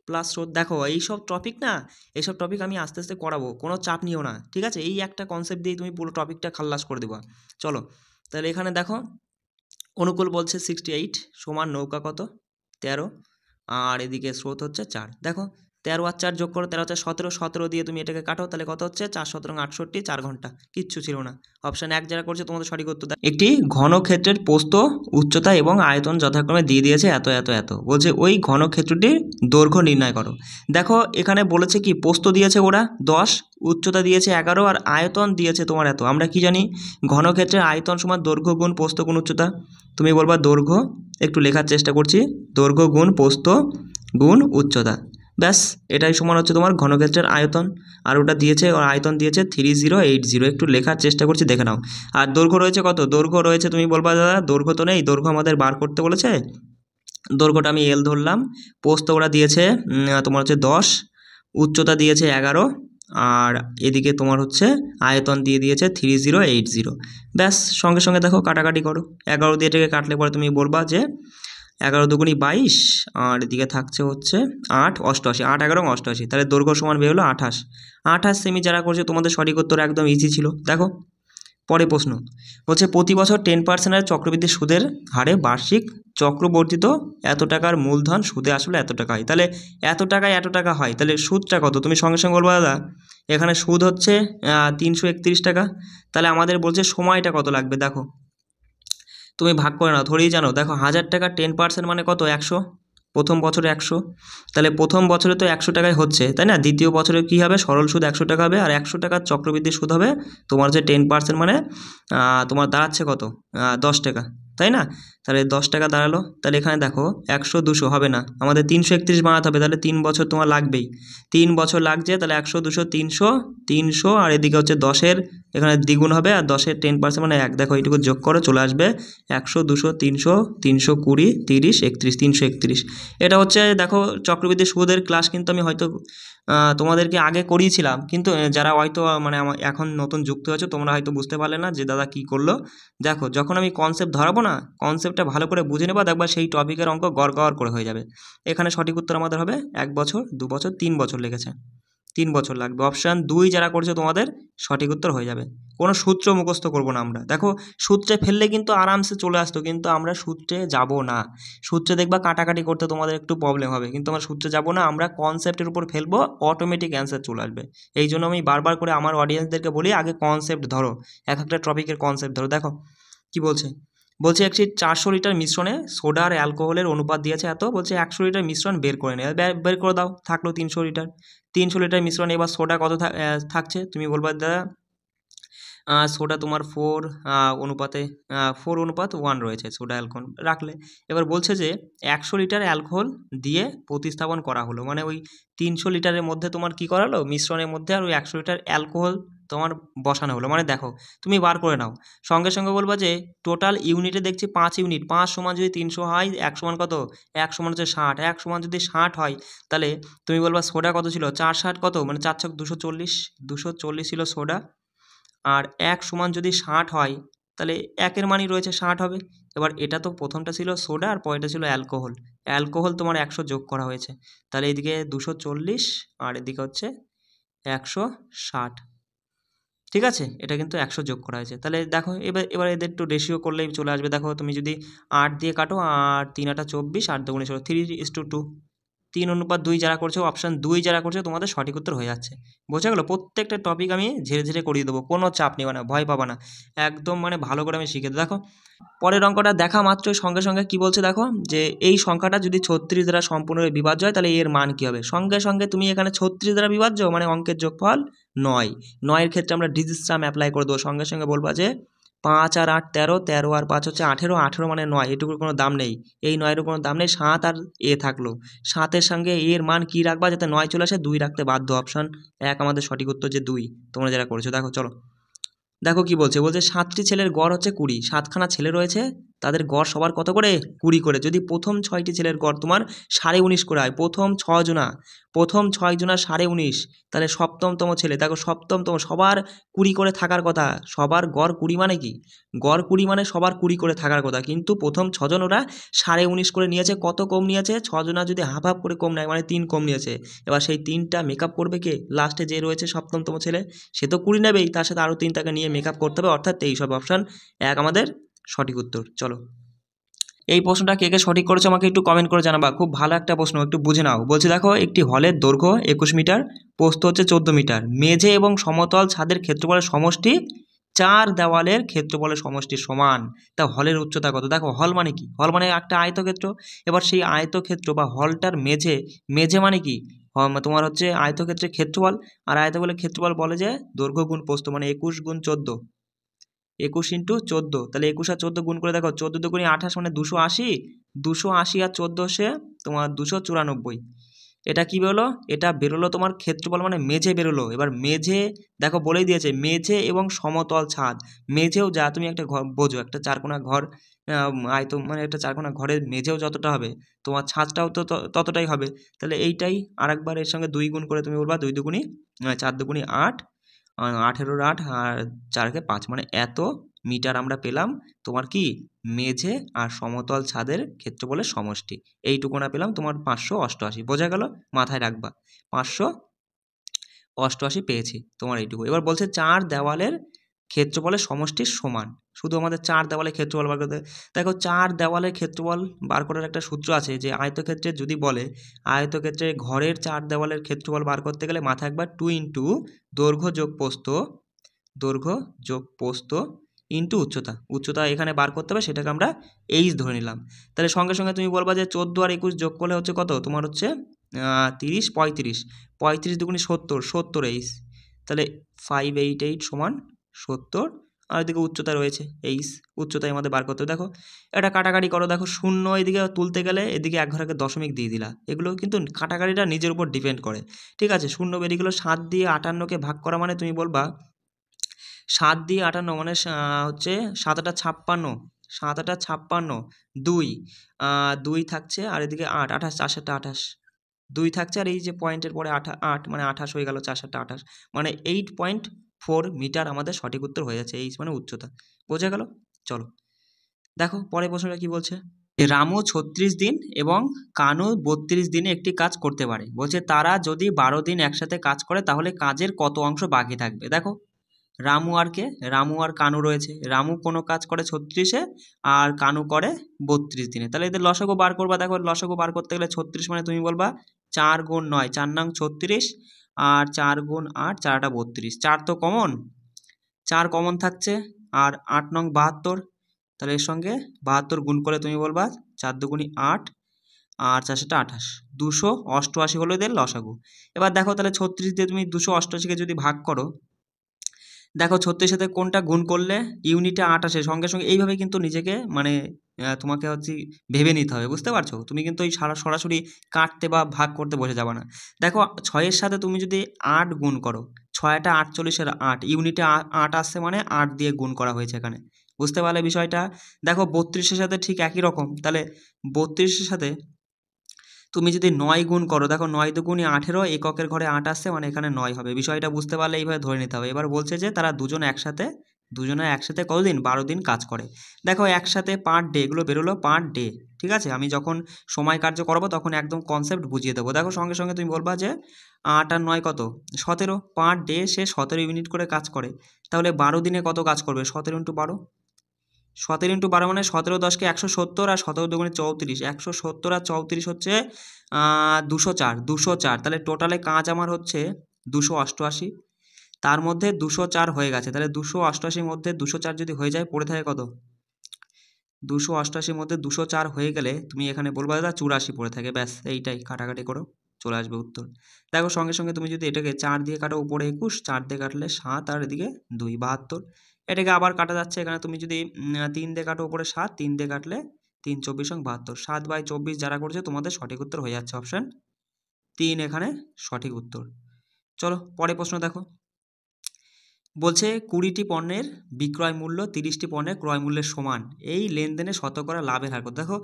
প্লাস স্রোত। দেখো এইসব টপিক না, এইসব টপিক আমি আস্তে আস্তে করাবো, কোনো চাপ নিও না, ঠিক আছে? এই একটা কনসেপ্ট দিয়েই তুমি পুরো টপিকটা খাল্লাস করে দেবো। চলো তাহলে এখানে দেখো অনুকূল বলছে 68 সমান নৌকা কত 13, আর এদিকে স্রোত হচ্ছে 4। দেখো 13 আর 4 যোগ করো, 13 4 17, 17 দিয়ে তুমি এটাকে কাটো, তাহলে কত হচ্ছে 4 17 68, 4 ঘন্টা, কিচ্ছু ছিল না। অপশান 1 যারা করছে তোমাদের সঠিক উত্তর। একটি ঘনক্ষেত্রের প্রস্থ, উচ্চতা এবং আয়তন যথাক্রমে দিয়ে দিয়েছে এত এত এত, বলছে ওই ঘনক্ষেত্রটির দৈর্ঘ্য নির্ণয় করো। দেখো এখানে বলেছে কি, প্রস্থ দিয়েছে ওরা 10, উচ্চতা দিয়েছে 11, আর আয়তন দিয়েছে তোমার এত। আমরা কি জানি, ঘনক্ষেত্রের আয়তন সমান দৈর্ঘ্য গুণ প্রস্থ গুণ উচ্চতা। তুমি বলবা দৈর্ঘ্য, একটু লেখার চেষ্টা করছি, দৈর্ঘ্য গুণ প্রস্থ গুণ উচ্চতা, ব্যাস এটাই সমান হচ্ছে তোমার ঘনক্ষেত্রের আয়তন। আর ওটা দিয়েছে, ওর আয়তন দিয়েছে 3080, একটু লেখার চেষ্টা করছি দেখে নাও। আর দৈর্ঘ্য রয়েছে কত, দৈর্ঘ্য রয়েছে, তুমি বলবা দাদা দৈর্ঘ্য তো নেই, দৈর্ঘ্য আমাদের বার করতে বলেছে, দৈর্ঘ্যটা আমি এল ধরলাম, প্রস্থ ওরা দিয়েছে তোমার হচ্ছে 10, উচ্চতা দিয়েছে 11, আর এদিকে তোমার হচ্ছে আয়তন দিয়ে দিয়েছে 3080, ব্যাস সঙ্গে সঙ্গে দেখো কাটাকাটি করো, 11 দিয়ে এটাকে কাটলে পরে তুমি বলবা যে 11 দুগুণি 22, আর এদিকে থাকছে হচ্ছে 8 88, 8 11 88, তাহলে দৈর্ঘ্য সমান বেরোলো 28 সেমি। যারা করছে তোমাদের সঠিক উত্তর একদম ইজি ছিল। দেখো পরে প্রশ্ন বলছে প্রতি বছর 10% চক্রবৃদ্ধি সুদের হারে বার্ষিক চক্রবর্তিত এত টাকার মূলধন সুদে আসলে এত টাকা হয়, তাহলে এত টাকায় এত টাকা হয়, তাহলে সুদটা কত, তুমি সঙ্গে সঙ্গে বলবো দাদা এখানে সুদ হচ্ছে 331 টাকা, তাহলে আমাদের বলছে সময়টা কত লাগবে। দেখো তুমি ভাগ করে নাও, ধরেই জানো, দেখো 1000 টাকা 10% মানে কত 100, প্রথম বছরে 100, তাহলে প্রথম বছরে তো 100 টাকায় হচ্ছে, তাই না? দ্বিতীয় বছরে কী হবে, সরল সুদ 100 টাকা হবে, আর 100 টাকার চক্রবৃদ্ধি সুদ হবে তোমার হচ্ছে 10% মানে তোমার দাঁড়াচ্ছে কত 10 টাকা, তাই না? তাহলে 10 টাকা দাঁড়ালো, তাহলে এখানে দেখো 100 200 হবে না, আমাদের 331 বানাতে হবে, তাহলে 3 বছর তোমার লাগবেই, 3 বছর লাগছে, তাহলে 100 200 300 300, আর এদিকে হচ্ছে 10-এর এখানে দ্বিগুণ হবে, আর 10-এর 10% মানে 1, দেখো এইটুকু যোগ করো চলে আসবে 100 200 300 320 30 31 331। এটা হচ্ছে দেখো চক্রবৃদ্ধি সুদের ক্লাস কিন্তু আমি হয়তো তোমাদেরকে আগে করিয়েছিলাম, কিন্তু যারা হয়তো মানে এখন নতুন যুক্ত হয়েছে তোমরা হয়তো বুঝতে পারলে না যে দাদা কী করলো। দেখো যখন আমি কনসেপ্ট ধরাবো না, কনসেপ্টটা ভালো করে বুঝে নেবা, দেখবা সেই টপিকের অঙ্ক গড় করে হয়ে যাবে। এখানে সঠিক উত্তর আমাদের হবে 1 বছর 2 বছর 3 বছর লেগেছে, 3 বছর লাগবে। অপশান 2 যারা করছে তোমাদের সঠিক উত্তর হয়ে যাবে। কোনো সূত্র মুখস্থ করবো না আমরা, দেখো সূত্রে ফেললে কিন্তু আরামসে চলে আসতো, কিন্তু আমরা সূত্রে যাব না, সূত্রে দেখবা কাটাকাটি করতে তোমাদের একটু প্রবলেম হবে, কিন্তু আমরা সূত্রে যাব না, আমরা কনসেপ্টের উপর ফেলবো, অটোমেটিক অ্যান্সার চলে আসবে। এই জন্য আমি বারবার করে আমার অডিয়েন্সদেরকে বলি আগে কনসেপ্ট ধরো, এক একটা টপিকের কনসেপ্ট ধরো। দেখো কি বলছে, বলছে একটি 400 লিটার মিশ্রণে সোডা আর অ্যালকোহলের অনুপাত দিয়েছে এত, বলছে 100 লিটার মিশ্রণ বের করে নেয়, বের করে দাও, থাকলো 300 লিটার। 300 লিটার মিশ্রণ, এবার সোডা কত থাকছে, তুমি বলবা দাদা সোডা তোমার 4:1 রয়েছে সোডা অ্যালকোহল রাখলে। এবার বলছে যে 100 লিটার অ্যালকোহল দিয়ে প্রতিস্থাপন করা হলো, মানে ওই 300 লিটারের মধ্যে তোমার কি করালো মিশ্রণের মধ্যে আর ওই 100 লিটার অ্যালকোহল তোমার বসানো হলো, মানে দেখো তুমি বার করে নাও। সঙ্গে সঙ্গে বলবা যে টোটাল ইউনিটে দেখছি 5 ইউনিট, 5 সমান যদি 300 হয় 1 সমান কত, 1 সমান হচ্ছে 60, 1 সমান যদি 60 হয় তাহলে তুমি বলবা সোডা কত ছিল, 460 কত, মানে 4 ছক 240, 240 ছিল সোডা। আর 1 সমান যদি 60 হয় তাহলে 1-এর মানই রয়েছে 60 হবে। এবার এটা তো প্রথমটা ছিল সোডা আর পরেরটা ছিল অ্যালকোহল, অ্যালকোহল তোমার 100 যোগ করা হয়েছে, তাহলে এইদিকে 240 আর এদিকে হচ্ছে 160, ঠিক আছে, এটা কিন্তু 100 যোগ করা হয়েছে। তাহলে দেখো এবার এদের একটু রেশিও করলেই চলে আসবে। দেখো তুমি যদি 8 দিয়ে কাটো, আর 3 8 24, 8 2 16, 3:2, 3:2 যারা করছো, অপশান 2 যারা করছো তোমাদের সঠিক উত্তর হয়ে যাচ্ছে। বোঝা গেল? প্রত্যেকটা টপিক আমি ঝেড়ে ঝেড়ে করিয়ে দেবো, কোনো চাপ নেবে না, ভয় পাবা না, একদম মানে ভালো করে আমি শিখে দেবো। দেখো পরের অঙ্কটা দেখা মাত্রই সঙ্গে সঙ্গে কি বলছে দেখো, যে এই সংখ্যাটা যদি 36 দ্বারা সম্পূর্ণভাবে বিভাজ্য হয় তাহলে এর মান কি হবে। সঙ্গে সঙ্গে তুমি এখানে 36 দ্বারা বিভাজ্য মানে অঙ্কের যোগফল 9, 9-এর ক্ষেত্রে আমরা ডিজিট সাম অ্যাপ্লাই করে দেবো। সঙ্গে সঙ্গে বলবা যে 5 আর 8 13, 13 আর 5 হচ্ছে 18, 18 মানে 9, এটুকুর কোনো দাম নেই, এই 9-এর কোনো দাম নেই। 7 আর এ থাকলো, 7-এর সঙ্গে এর মান কি রাখবা যাতে 9 চলে আসে, 2 রাখতে বাধ্য। অপশান 1 আমাদের সঠিক উত্তর যে 2, তোমরা যারা করেছো। দেখো চলো দেখো কি বলছে, বলছে 7টি ছেলের গড় হচ্ছে 20, 7খানা ছেলে রয়েছে, তাদের গড় সবার কত করে, 20 করে। যদি প্রথম 6টি ছেলের গড় তোমার 19.5 করে হয়, প্রথম 6 জনা 19.5, তাহলে সপ্তমতম ছেলে, দেখো সপ্তমতম, সবার 20 করে থাকার কথা, সবার গড় 20 মানে কি, গড় 20 মানে সবার 20 করে থাকার কথা, কিন্তু প্রথম 6 জন ওরা 19.5 করে নিয়েছে, কত কম নিয়েছে, 6 জনা যদি হাফ হাফ করে কম নেয় মানে 3 কম নিয়েছে। এবার সেই 3টা মেকআপ করবে কে, লাস্টে যে রয়েছে সপ্তমতম ছেলে, সে তো 20 নেবেই, তার সাথে আরও 3টাকে নিয়ে মেকআপ করতে হবে, অর্থাৎ এই সব অপশান 1 আমাদের সঠিক উত্তর। চলো এই প্রশ্নটা কে কে সঠিক করেছে আমাকে একটু কমেন্ট করে জানাবা, খুব ভালো একটা প্রশ্ন, একটু বুঝে নাও। বলছে দেখো একটি হলের দৈর্ঘ্য 21 মিটার, প্রস্থ হচ্ছে 14 মিটার, মেঝে এবং সমতল ছাদের ক্ষেত্রফলের সমষ্টি 4 দেওয়ালের ক্ষেত্রফলের সমষ্টির সমান। তা হলের উচ্চতা কত, দেখো হল মানে কি, হল মানে একটা আয়তক্ষেত্র। এবার সেই আয়তক্ষেত্র বা হলটার মেঝে, মেঝে মানে কি, তোমার হচ্ছে আয়তক্ষেত্রের ক্ষেত্রফল, আর আয়তক্ষেত্রের ক্ষেত্রফল বলে যে দৈর্ঘ্য গুণ প্রস্থ, মানে 21 গুণ 14, 21 ইন্টু 14, তাহলে 21 আর 14 গুণ করে দেখো, 14 দুগুণে 28 মানে 280, 280 আর 14 সে তোমার 294। এটা কি বেরোলো, এটা বেরোলো তোমার ক্ষেত্রফল মানে মেঝে বেরোলো। এবার মেঝে দেখো বলেই দিয়েছে মেঝে এবং সমতল ছাদ, মেঝেও যা তুমি একটা ঘর বোঝো, একটা চারকোনা ঘর আয়ত মানে একটা চারকোনা ঘরের মেঝেও যতটা হবে তোমার ছাদটাও তো ততটাই হবে। তাহলে এইটাই আরেকবার এর সঙ্গে 2 গুণ করে তুমি বলবা 2 দুগুণি 4 দুগুণি 8, 18 8 আর 4কে 5, মানে এত মিটার আমরা পেলাম তোমার কি মেঝে আর সমতল ছাদের ক্ষেত্রফলের সমষ্টি। এইটুকুনা পেলাম তোমার 588, বোঝা গেল, মাথায় রাখবা 588 পেয়েছি তোমার এইটুকু। এবার বলছে 4 দেওয়ালের ক্ষেত্রফলের সমষ্টির সমান, শুধু আমাদের 4 দেওয়ালের ক্ষেত্রফল বার করতে। দেখো 4 দেওয়ালের ক্ষেত্রফল বার করার একটা সূত্র আছে, যে আয়তক্ষেত্রে যদি বলে আয়তক্ষেত্রে ঘরের 4 দেওয়ালের ক্ষেত্রফল বার করতে গেলে মাথায় একবার 2 ইন্টু দৈর্ঘ্য যোগ প্রস্থ, দৈর্ঘ্য যোগ প্রস্থ ইন্টু উচ্চতা, উচ্চতা এখানে বার করতে হবে, সেটাকে আমরা এইচ ধরে নিলাম। তাহলে সঙ্গে সঙ্গে তুমি বলবা যে 14 আর 21 যোগ করলে হচ্ছে কত, তোমার হচ্ছে 30 35, 35 দুগুণি 70, 70 এইচ, তাহলে 588 সমান 70, আর এদিকে উচ্চতা রয়েছে এইচ, উচ্চতায় আমাদের বার করতে হবে। দেখো এটা কাটাকাটি করো, দেখো শূন্য এদিকে তুলতে গেলে এদিকে এক ঘরে দশমিক দিয়ে দিলা, এগুলো কিন্তু কাটাকাটিটা নিজের উপর ডিপেন্ড করে, ঠিক আছে। শূন্য বেরিয়ে গেলো, 7 দিয়ে 58কে ভাগ করা মানে তুমি বলবা 7 দিয়ে 58 মানে হচ্ছে 7 8 56, 7 8 56, 2 2 থাকছে, আর এদিকে 8 28, 4 7 28, 2 থাকছে, আর এই যে পয়েন্টের পরে 8 মানে 28 হয়ে গেল, 4 7 28, মানে 8.4 মিটার আমাদের সঠিক উত্তর হয়ে যাচ্ছে, এইচ মানে উচ্চতা। বোঝা গেল? চলো দেখো পরের প্রশ্নটা কি বলছে, রামু 36 দিন এবং কানু 32 দিনে একটি কাজ করতে পারে। বলছে তারা যদি 12 দিন একসাথে কাজ করে তাহলে কাজের কত অংশ বাকি থাকবে। দেখো রামু আর কে, রামু আর কানু রয়েছে, রামু কোনো কাজ করে 36-এ আর কানু করে 32 দিনে, তাহলে এদের লসাগু বার করবা। দেখো লসাগু বার করতে গেলে 36 মানে তুমি বলবা 4 গুণ 9, 4 নং 36, আর 4 গুণ 8, 4টা 32, 4 তো কমন, 4 কমন থাকছে, আর 8 নং 72, তাহলে এর সঙ্গে 72 গুণ করে তুমি বলবা 4 দুগুণি 8 আর 4 7 28, 288 হলো এদের লসাগু। এবার দেখো তাহলে 36 দিয়ে তুমি 288কে যদি ভাগ করো, দেখো 36 সাথে কোনটা গুণ করলে ইউনিটে 8 আসে, সঙ্গে সঙ্গে এইভাবে কিন্তু নিজেকে মানে তোমাকে হচ্ছে ভেবে নিতে হবে, বুঝতে পারছো? তুমি কিন্তু এই সরাসরি কাটতে বা ভাগ করতে বসে যাবে না। দেখো 6-এর সাথে তুমি যদি 8 গুণ করো, 6টা 48-এর 8, ইউনিটে 8 আসছে মানে 8 দিয়ে গুণ করা হয়েছে এখানে, বুঝতে পারলে বিষয়টা? দেখো 32-এর সাথে ঠিক একই রকম, তাহলে 32-এর সাথে তুমি যদি 9 গুণ করো, দেখো 9 দুগুণে 18, এককের ঘরে 8 আসছে মানে এখানে 9 হবে। বিষয়টা বুঝতে পারলে এইভাবে ধরে নিতে হবে। এবার বলছে যে তারা দুজনে একসাথে কতদিন? 12 দিন কাজ করে। দেখো একসাথে পার ডে, এগুলো বেরোলো পার ডে, ঠিক আছে? আমি যখন সময় কার্য করাবো তখন একদম কনসেপ্ট বুঝিয়ে দেবো। দেখো সঙ্গে সঙ্গে তুমি বলবা যে 8 আর 9 কত? 17, পার ডে সে 17 ইউনিট করে কাজ করে। তাহলে 12 দিনে কত কাজ করবে? 17 ইন্টু 12, 17 ইন্টু 12 মানে 17 10কে 170, আর 17 দুগুণে 34, 170 আর 34 হচ্ছে 204, তাহলে টোটালে কাজ আমার হচ্ছে 288, তার মধ্যে 204 হয়ে গেছে। তাহলে 288-র মধ্যে 204 যদি হয়ে যায়, পড়ে থাকে কত? 288-র মধ্যে 204 হয়ে গেলে তুমি এখানে বলবা দাদা 84 পড়ে থাকে, ব্যাস এইটাই, কাটাকাটি করো চলে আসবে উত্তর। দেখো সঙ্গে সঙ্গে তুমি যদি এটাকে 4 দিয়ে কাটো, উপরে 21, 4 দিয়ে কাটলে 7 আর এদিকে 2, 72। এটাকে আবার কাটা যাচ্ছে, এখানে তুমি যদি 3 দিয়ে কাটো, উপরে 7, 3 দিয়ে কাটলে 3 24 72, 7/24 যারা করছে তোমাদের সঠিক উত্তর হয়ে যাচ্ছে অপশান 3 এখানে সঠিক উত্তর। চলো পরের প্রশ্ন দেখো। বলছে 20টি পণ্যের বিক্রয় মূল্য 30টি পণ্যের ক্রয় মূল্যের সমান, এই লেনদেনে শতকরা লাভের হার কত? দেখো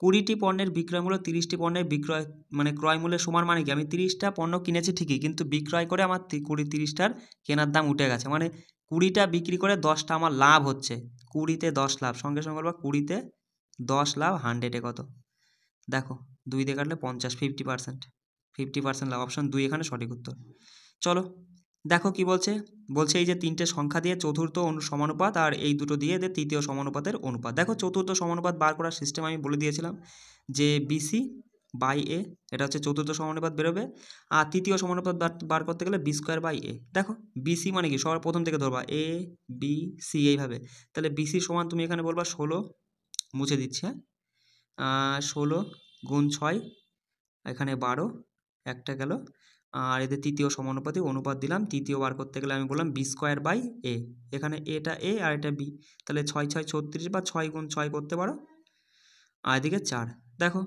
20টি পণ্যের বিক্রয় মূল্য 30টি পণ্যের বিক্রয় মানে ক্রয় মূল্যের সমান মানে কি? আমি 30টা পণ্য কিনেছি ঠিকই, কিন্তু বিক্রয় করে আমার 30টার কেনার দাম উঠে গেছে, মানে 20টা বিক্রি করে 10টা আমার লাভ হচ্ছে। 20তে 10 লাভ, সঙ্গে সঙ্গে বলবো 20তে 10 লাভ 100-এ কত? দেখো 2 দিয়ে কাটলে 50, 50% লাভ, অপশন 2 এখানে সঠিক উত্তর। চলো দেখো কি বলছে। বলছে এই যে 3টে সংখ্যা দিয়ে চতুর্থ সমানুপাত, আর এই দুটো দিয়ে এদের তৃতীয় সমানুপাতের অনুপাত। দেখো চতুর্থ সমানুপাত বার করার সিস্টেম আমি বলে দিয়েছিলাম যে BC/A, এটা হচ্ছে চতুর্থ সমানুপাত বেরোবে। আর তৃতীয় সমানুপাত বার করতে গেলে B²/A। দেখো BC মানে কি? সবার প্রথম থেকে ধরবা ABC এইভাবে, তাহলে BC সমান তুমি এখানে বলবা 16, মুছে দিচ্ছি, হ্যাঁ 16 গুণ 6, এখানে 12, একটা গেল। আর এদের তৃতীয় সমানুপাতে অনুপাত দিলাম, তৃতীয় বার করতে গেলে আমি বললাম B²/A, এখানে এটা A আর এটা B, তাহলে 6 6 36 বা 6 গুণ 6 করতে পারো, আর এদিকে 4। দেখো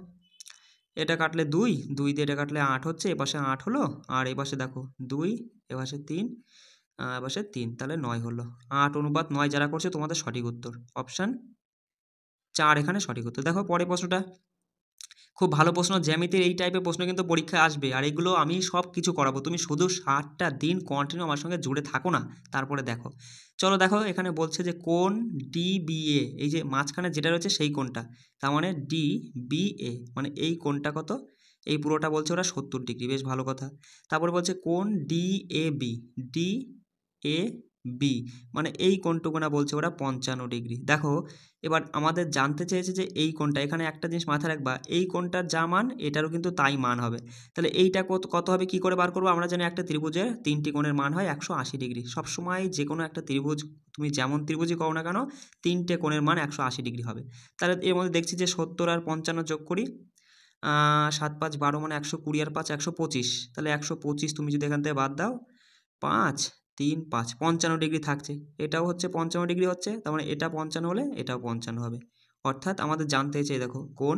এটা কাটলে 2, 2 দিয়ে এটা কাটলে 8 হচ্ছে, এপাশে 8 হলো, আর এপাশে দেখো 2, এপাশে 3, এপাশে 3, তাহলে 9 হলো। 8:9 যারা করছে তোমাদের সঠিক উত্তর অপশান 4 এখানে সঠিক উত্তর। দেখো পরের প্রশ্নটা খুব ভালো প্রশ্ন, জ্যামিতির এই টাইপের প্রশ্ন কিন্তু পরীক্ষায় আসবে, আর এগুলো আমি সব কিছু করাবো, তুমি শুধু 60টা দিন কন্টিনিউ আমার সঙ্গে জুড়ে থাকো না, তারপরে দেখো। চলো দেখো এখানে বলছে যে কোণ DBA, এই যে মাঝখানে যেটা রয়েছে সেই কোণটা, তার মানে DBA মানে এই কোণটা কত? এই পুরোটা বলছে ওরা 70 ডিগ্রি, বেশ ভালো কথা। তারপরে বলছে কোণ DAB মানে এই কোণটুকু না, বলছে ওরা 55 ডিগ্রি। দেখো এবার আমাদের জানতে চেয়েছে যে এই কোণটা, এখানে একটা জিনিস মাথায় রাখবা, এই কোণটার যা মান এটারও কিন্তু তাই মান হবে। তাহলে এইটা কত হবে, কি করে বার করবো? আমরা জানি একটা ত্রিভুজের 3টি কোণের মান হয় 180 ডিগ্রি। সবসময় যে কোনো একটা ত্রিভুজ, তুমি যেমন ত্রিভুজই করো না কেন, 3টে কোণের মান 180 ডিগ্রি হবে। তাহলে এর মধ্যে দেখছি যে 70 আর 55 যোগ করি, 7 5 12 মানে 120, আর 5 125, তাহলে 125 তুমি যদি এখান থেকে বাদ দাও, 5 3 5 55 ডিগ্রি থাকছে, এটাও হচ্ছে 55 ডিগ্রি হচ্ছে, তার মানে এটা 55 হলে এটাও 55 হবে। অর্থাৎ আমাদের জানতে চেয়ে দেখো কোণ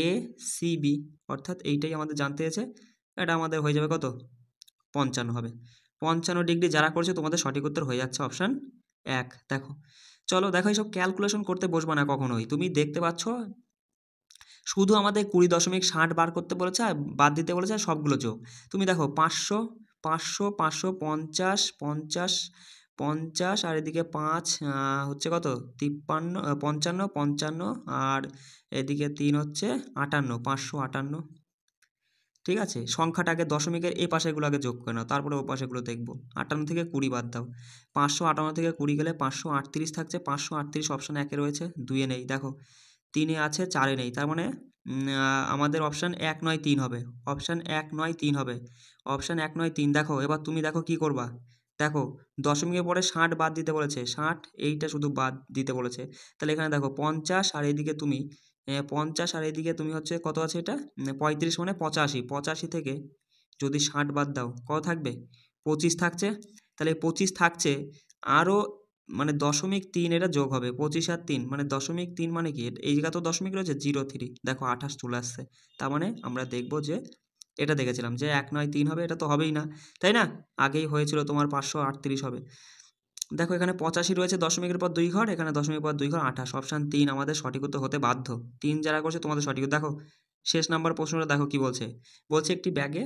ACB, অর্থাৎ এইটাই আমাদের জানতে চেয়েছে, এটা আমাদের হয়ে যাবে কত? 55 হবে। 55 ডিগ্রি যারা করছে তোমাদের সঠিক উত্তর হয়ে যাচ্ছে অপশান 1। দেখো চলো দেখো, এইসব ক্যালকুলেশন করতে বসবা না কখনোই, তুমি দেখতে পাচ্ছ শুধু আমাদের 20.60 বার করতে বলেছে, আর বাদ দিতে বলেছে, আর সবগুলো যোগ। তুমি দেখো 500 500 550 50 50, আর এদিকে 5 হচ্ছে কত? 53 55 55, আর এদিকে 3 হচ্ছে 58, 558। ঠিক আছে, সংখ্যাটাকে দশমিকের এই পাশেগুলো আগে যোগ করে নাও, তারপরে ও পাশেগুলো দেখবো। 58 থেকে 20 বাদ দাও, 558 থেকে 20 গেলে 538 থাকছে, 538 অপশান 1-এ রয়েছে, 2-এ নেই। দেখো 3-এ আছে, 4-এ নেই, তার মানে আমাদের অপশান 1 9 3 হবে, অপশান 1 9 3 হবে, অপশান 1 9 3। দেখো এবার তুমি দেখো কি করবা, দেখো দশমিকের পরে 60 বাদ দিতে বলেছে, 60 এইটা শুধু বাদ দিতে বলেছে। তাহলে এখানে দেখো 50 আর এইদিকে তুমি 50 আর এইদিকে তুমি হচ্ছে কত আছে এটা 35 মানে 85, 85 থেকে যদি 60 বাদ দাও কত থাকবে 25 থাকছে। তাহলে 25 থাকছে আরও মানে 0.3 এটা যোগ হবে, 25 আর 3 মানে 0.3 মানে কি এই জায়গা তো দশমিক রয়েছে 0.3, দেখো 28 চলে আসছে। তার মানে আমরা দেখবো যে এটা দেখেছিলাম যে 1 নয় 3 হবে, এটা তো হবেই না, তাই না? আগেই হয়েছিল তোমার 538 হবে। দেখো এখানে 85 রয়েছে দশমিকের পর 2 ঘর, এখানে দশমিকের পর 2 ঘর 28, অপশান 3 আমাদের সঠিক উত্তর হতে বাধ্য। 3 যারা করছে তোমাদের সঠিক উত্তর। দেখো শেষ নাম্বার প্রশ্নটা দেখো কি বলছে, বলছে একটি ব্যাগে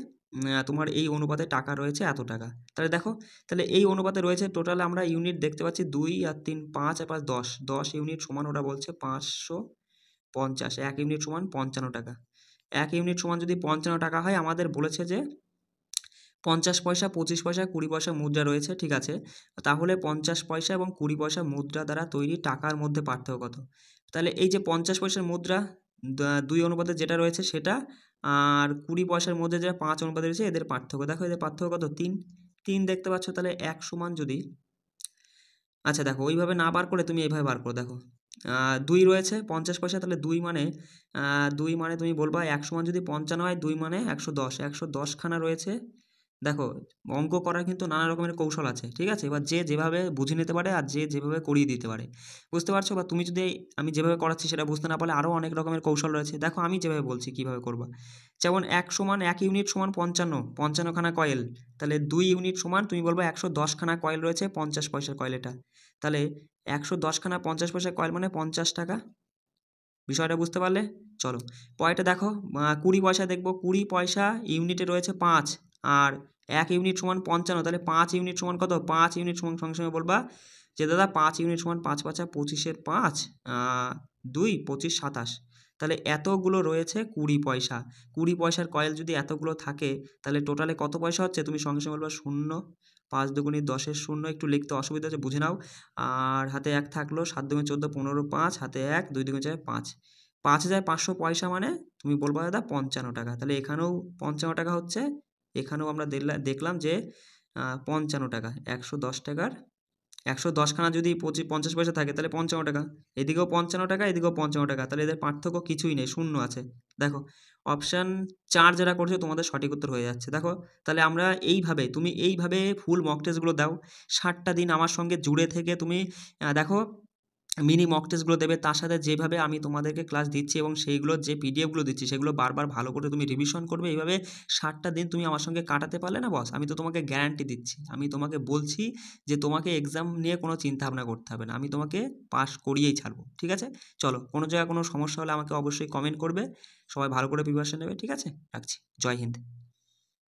তোমার এই অনুপাতে টাকা রয়েছে এত টাকা। তাহলে দেখো তাহলে এই অনুপাতে রয়েছে টোটালে আমরা ইউনিট দেখতে পাচ্ছি 2 আর 3 5 আর 5 10, 10 ইউনিট সমান ওরা বলছে 550, 1 ইউনিট সমান 55 টাকা। 1 ইউনিট সমান যদি 55 টাকা হয়, আমাদের বলেছে যে 50 পয়সা 25 পয়সা 20 পয়সা মুদ্রা রয়েছে, ঠিক আছে? তাহলে 50 পয়সা এবং 20 পয়সা মুদ্রা দ্বারা তৈরি টাকার মধ্যে পার্থক্য কত? তাহলে এই যে 50 পয়সার মুদ্রা 2 অনুপাতে যেটা রয়েছে সেটা, আর 20 পয়সার মধ্যে যেটা 5 অনুপাতে রয়েছে, এদের পার্থক্য দেখো, এদের পার্থক্য কত 3, 3 দেখতে পাচ্ছ। তাহলে 1 সমান যদি, আচ্ছা দেখো ওইভাবে না বার করে তুমি এইভাবে বার করো, দেখো 2 রয়েছে 50 পয়সা, তাহলে 2 মানে 2 মানে তুমি বলবা 1 সমান যদি 55 হয়, 2 মানে 110, 110 খানা রয়েছে। দেখো অঙ্ক করার কিন্তু নানা রকমের কৌশল আছে, ঠিক আছে? এবার যে যেভাবে বুঝে নিতে পারে আর যে যেভাবে করিয়ে দিতে পারে, বুঝতে পারছো? বা তুমি যদি আমি যেভাবে করাচ্ছি সেটা বুঝতে না পারলে আরও অনেক রকমের কৌশল রয়েছে। দেখো আমি যেভাবে বলছি কীভাবে করবা, যেমন 1 সমান 1 ইউনিট সমান 55, 55 খানা কয়েল। তাহলে 2 ইউনিট সমান তুমি বলবো 110 খানা কয়েল রয়েছে 50 পয়সার কয়েল এটা। তাহলে 110 খানা 50 পয়সার কয়েল মানে 50 টাকা। বিষয়টা বুঝতে পারলে? চলো পরেরটা দেখো, 20 পয়সা দেখবো। 20 পয়সা ইউনিটে রয়েছে 5, আর 1 ইউনিট সমান 55, তাহলে 5 ইউনিট সমান কত? 5 ইউনিট সমান সঙ্গে সঙ্গে বলবা যে দাদা 5 ইউনিট সমান 5 পাঁচা 25-এর 5, 2 25 27। তাহলে এতগুলো রয়েছে 20 পয়সা। 20 পয়সার কয়েল যদি এতগুলো থাকে তাহলে টোটালে কত পয়সা হচ্ছে? তুমি সঙ্গে সঙ্গে বলবা 0, 5 দুগুণে 10-এর 0, একটু লিখতে অসুবিধা হচ্ছে বুঝে নাও। আর হাতে 1 থাকলো, 7 দুগুণে 14, 15, 5 হাতে 1, 2 দুগুণে 4 5, 5500 পয়সা মানে তুমি বলবা দাদা 55 টাকা। তাহলে এখানেও 55 টাকা হচ্ছে, এখানেও আমরা দেখলাম যে 55 টাকা। 110 টাকার 110 খানা যদি 50 পয়সা থাকে তাহলে 55 টাকা। এদিকেও 55 টাকা, এদিকেও 55 টাকা। তাহলে এদের পার্থক্য কিছুই নেই, শূন্য আছে। দেখো অপশান 4 যারা করছো তোমাদের সঠিক উত্তর হয়ে যাচ্ছে। দেখো তাহলে আমরা এইভাবে, তুমি এইভাবে ফুল মক টেস্টগুলো দাও। 60টা দিন আমার সঙ্গে জুড়ে থেকে তুমি দেখো মিনি মক টেস্টগুলো দেবে, তার সাথে যেভাবে আমি তোমাদেরকে ক্লাস দিচ্ছি এবং সেইগুলোর যে পিডিএফগুলো দিচ্ছি সেগুলো বারবার ভালো করে তুমি রিভিশন করবে। এইভাবে 60টা দিন তুমি আমার সঙ্গে কাটাতে পারলে না বস, আমি তো তোমাকে গ্যারান্টি দিচ্ছি, আমি তোমাকে বলছি যে তোমাকে এক্সাম নিয়ে কোনো চিন্তা ভাবনা করতে হবে না, আমি তোমাকে পাস করিয়েই ছাড়বো, ঠিক আছে? চলো কোনো জায়গায় কোনো সমস্যা হলে আমাকে অবশ্যই কমেন্ট করবে। সবাই ভালো করে প্রিপারেশন নেবে, ঠিক আছে? রাখছি। জয় হিন্দ।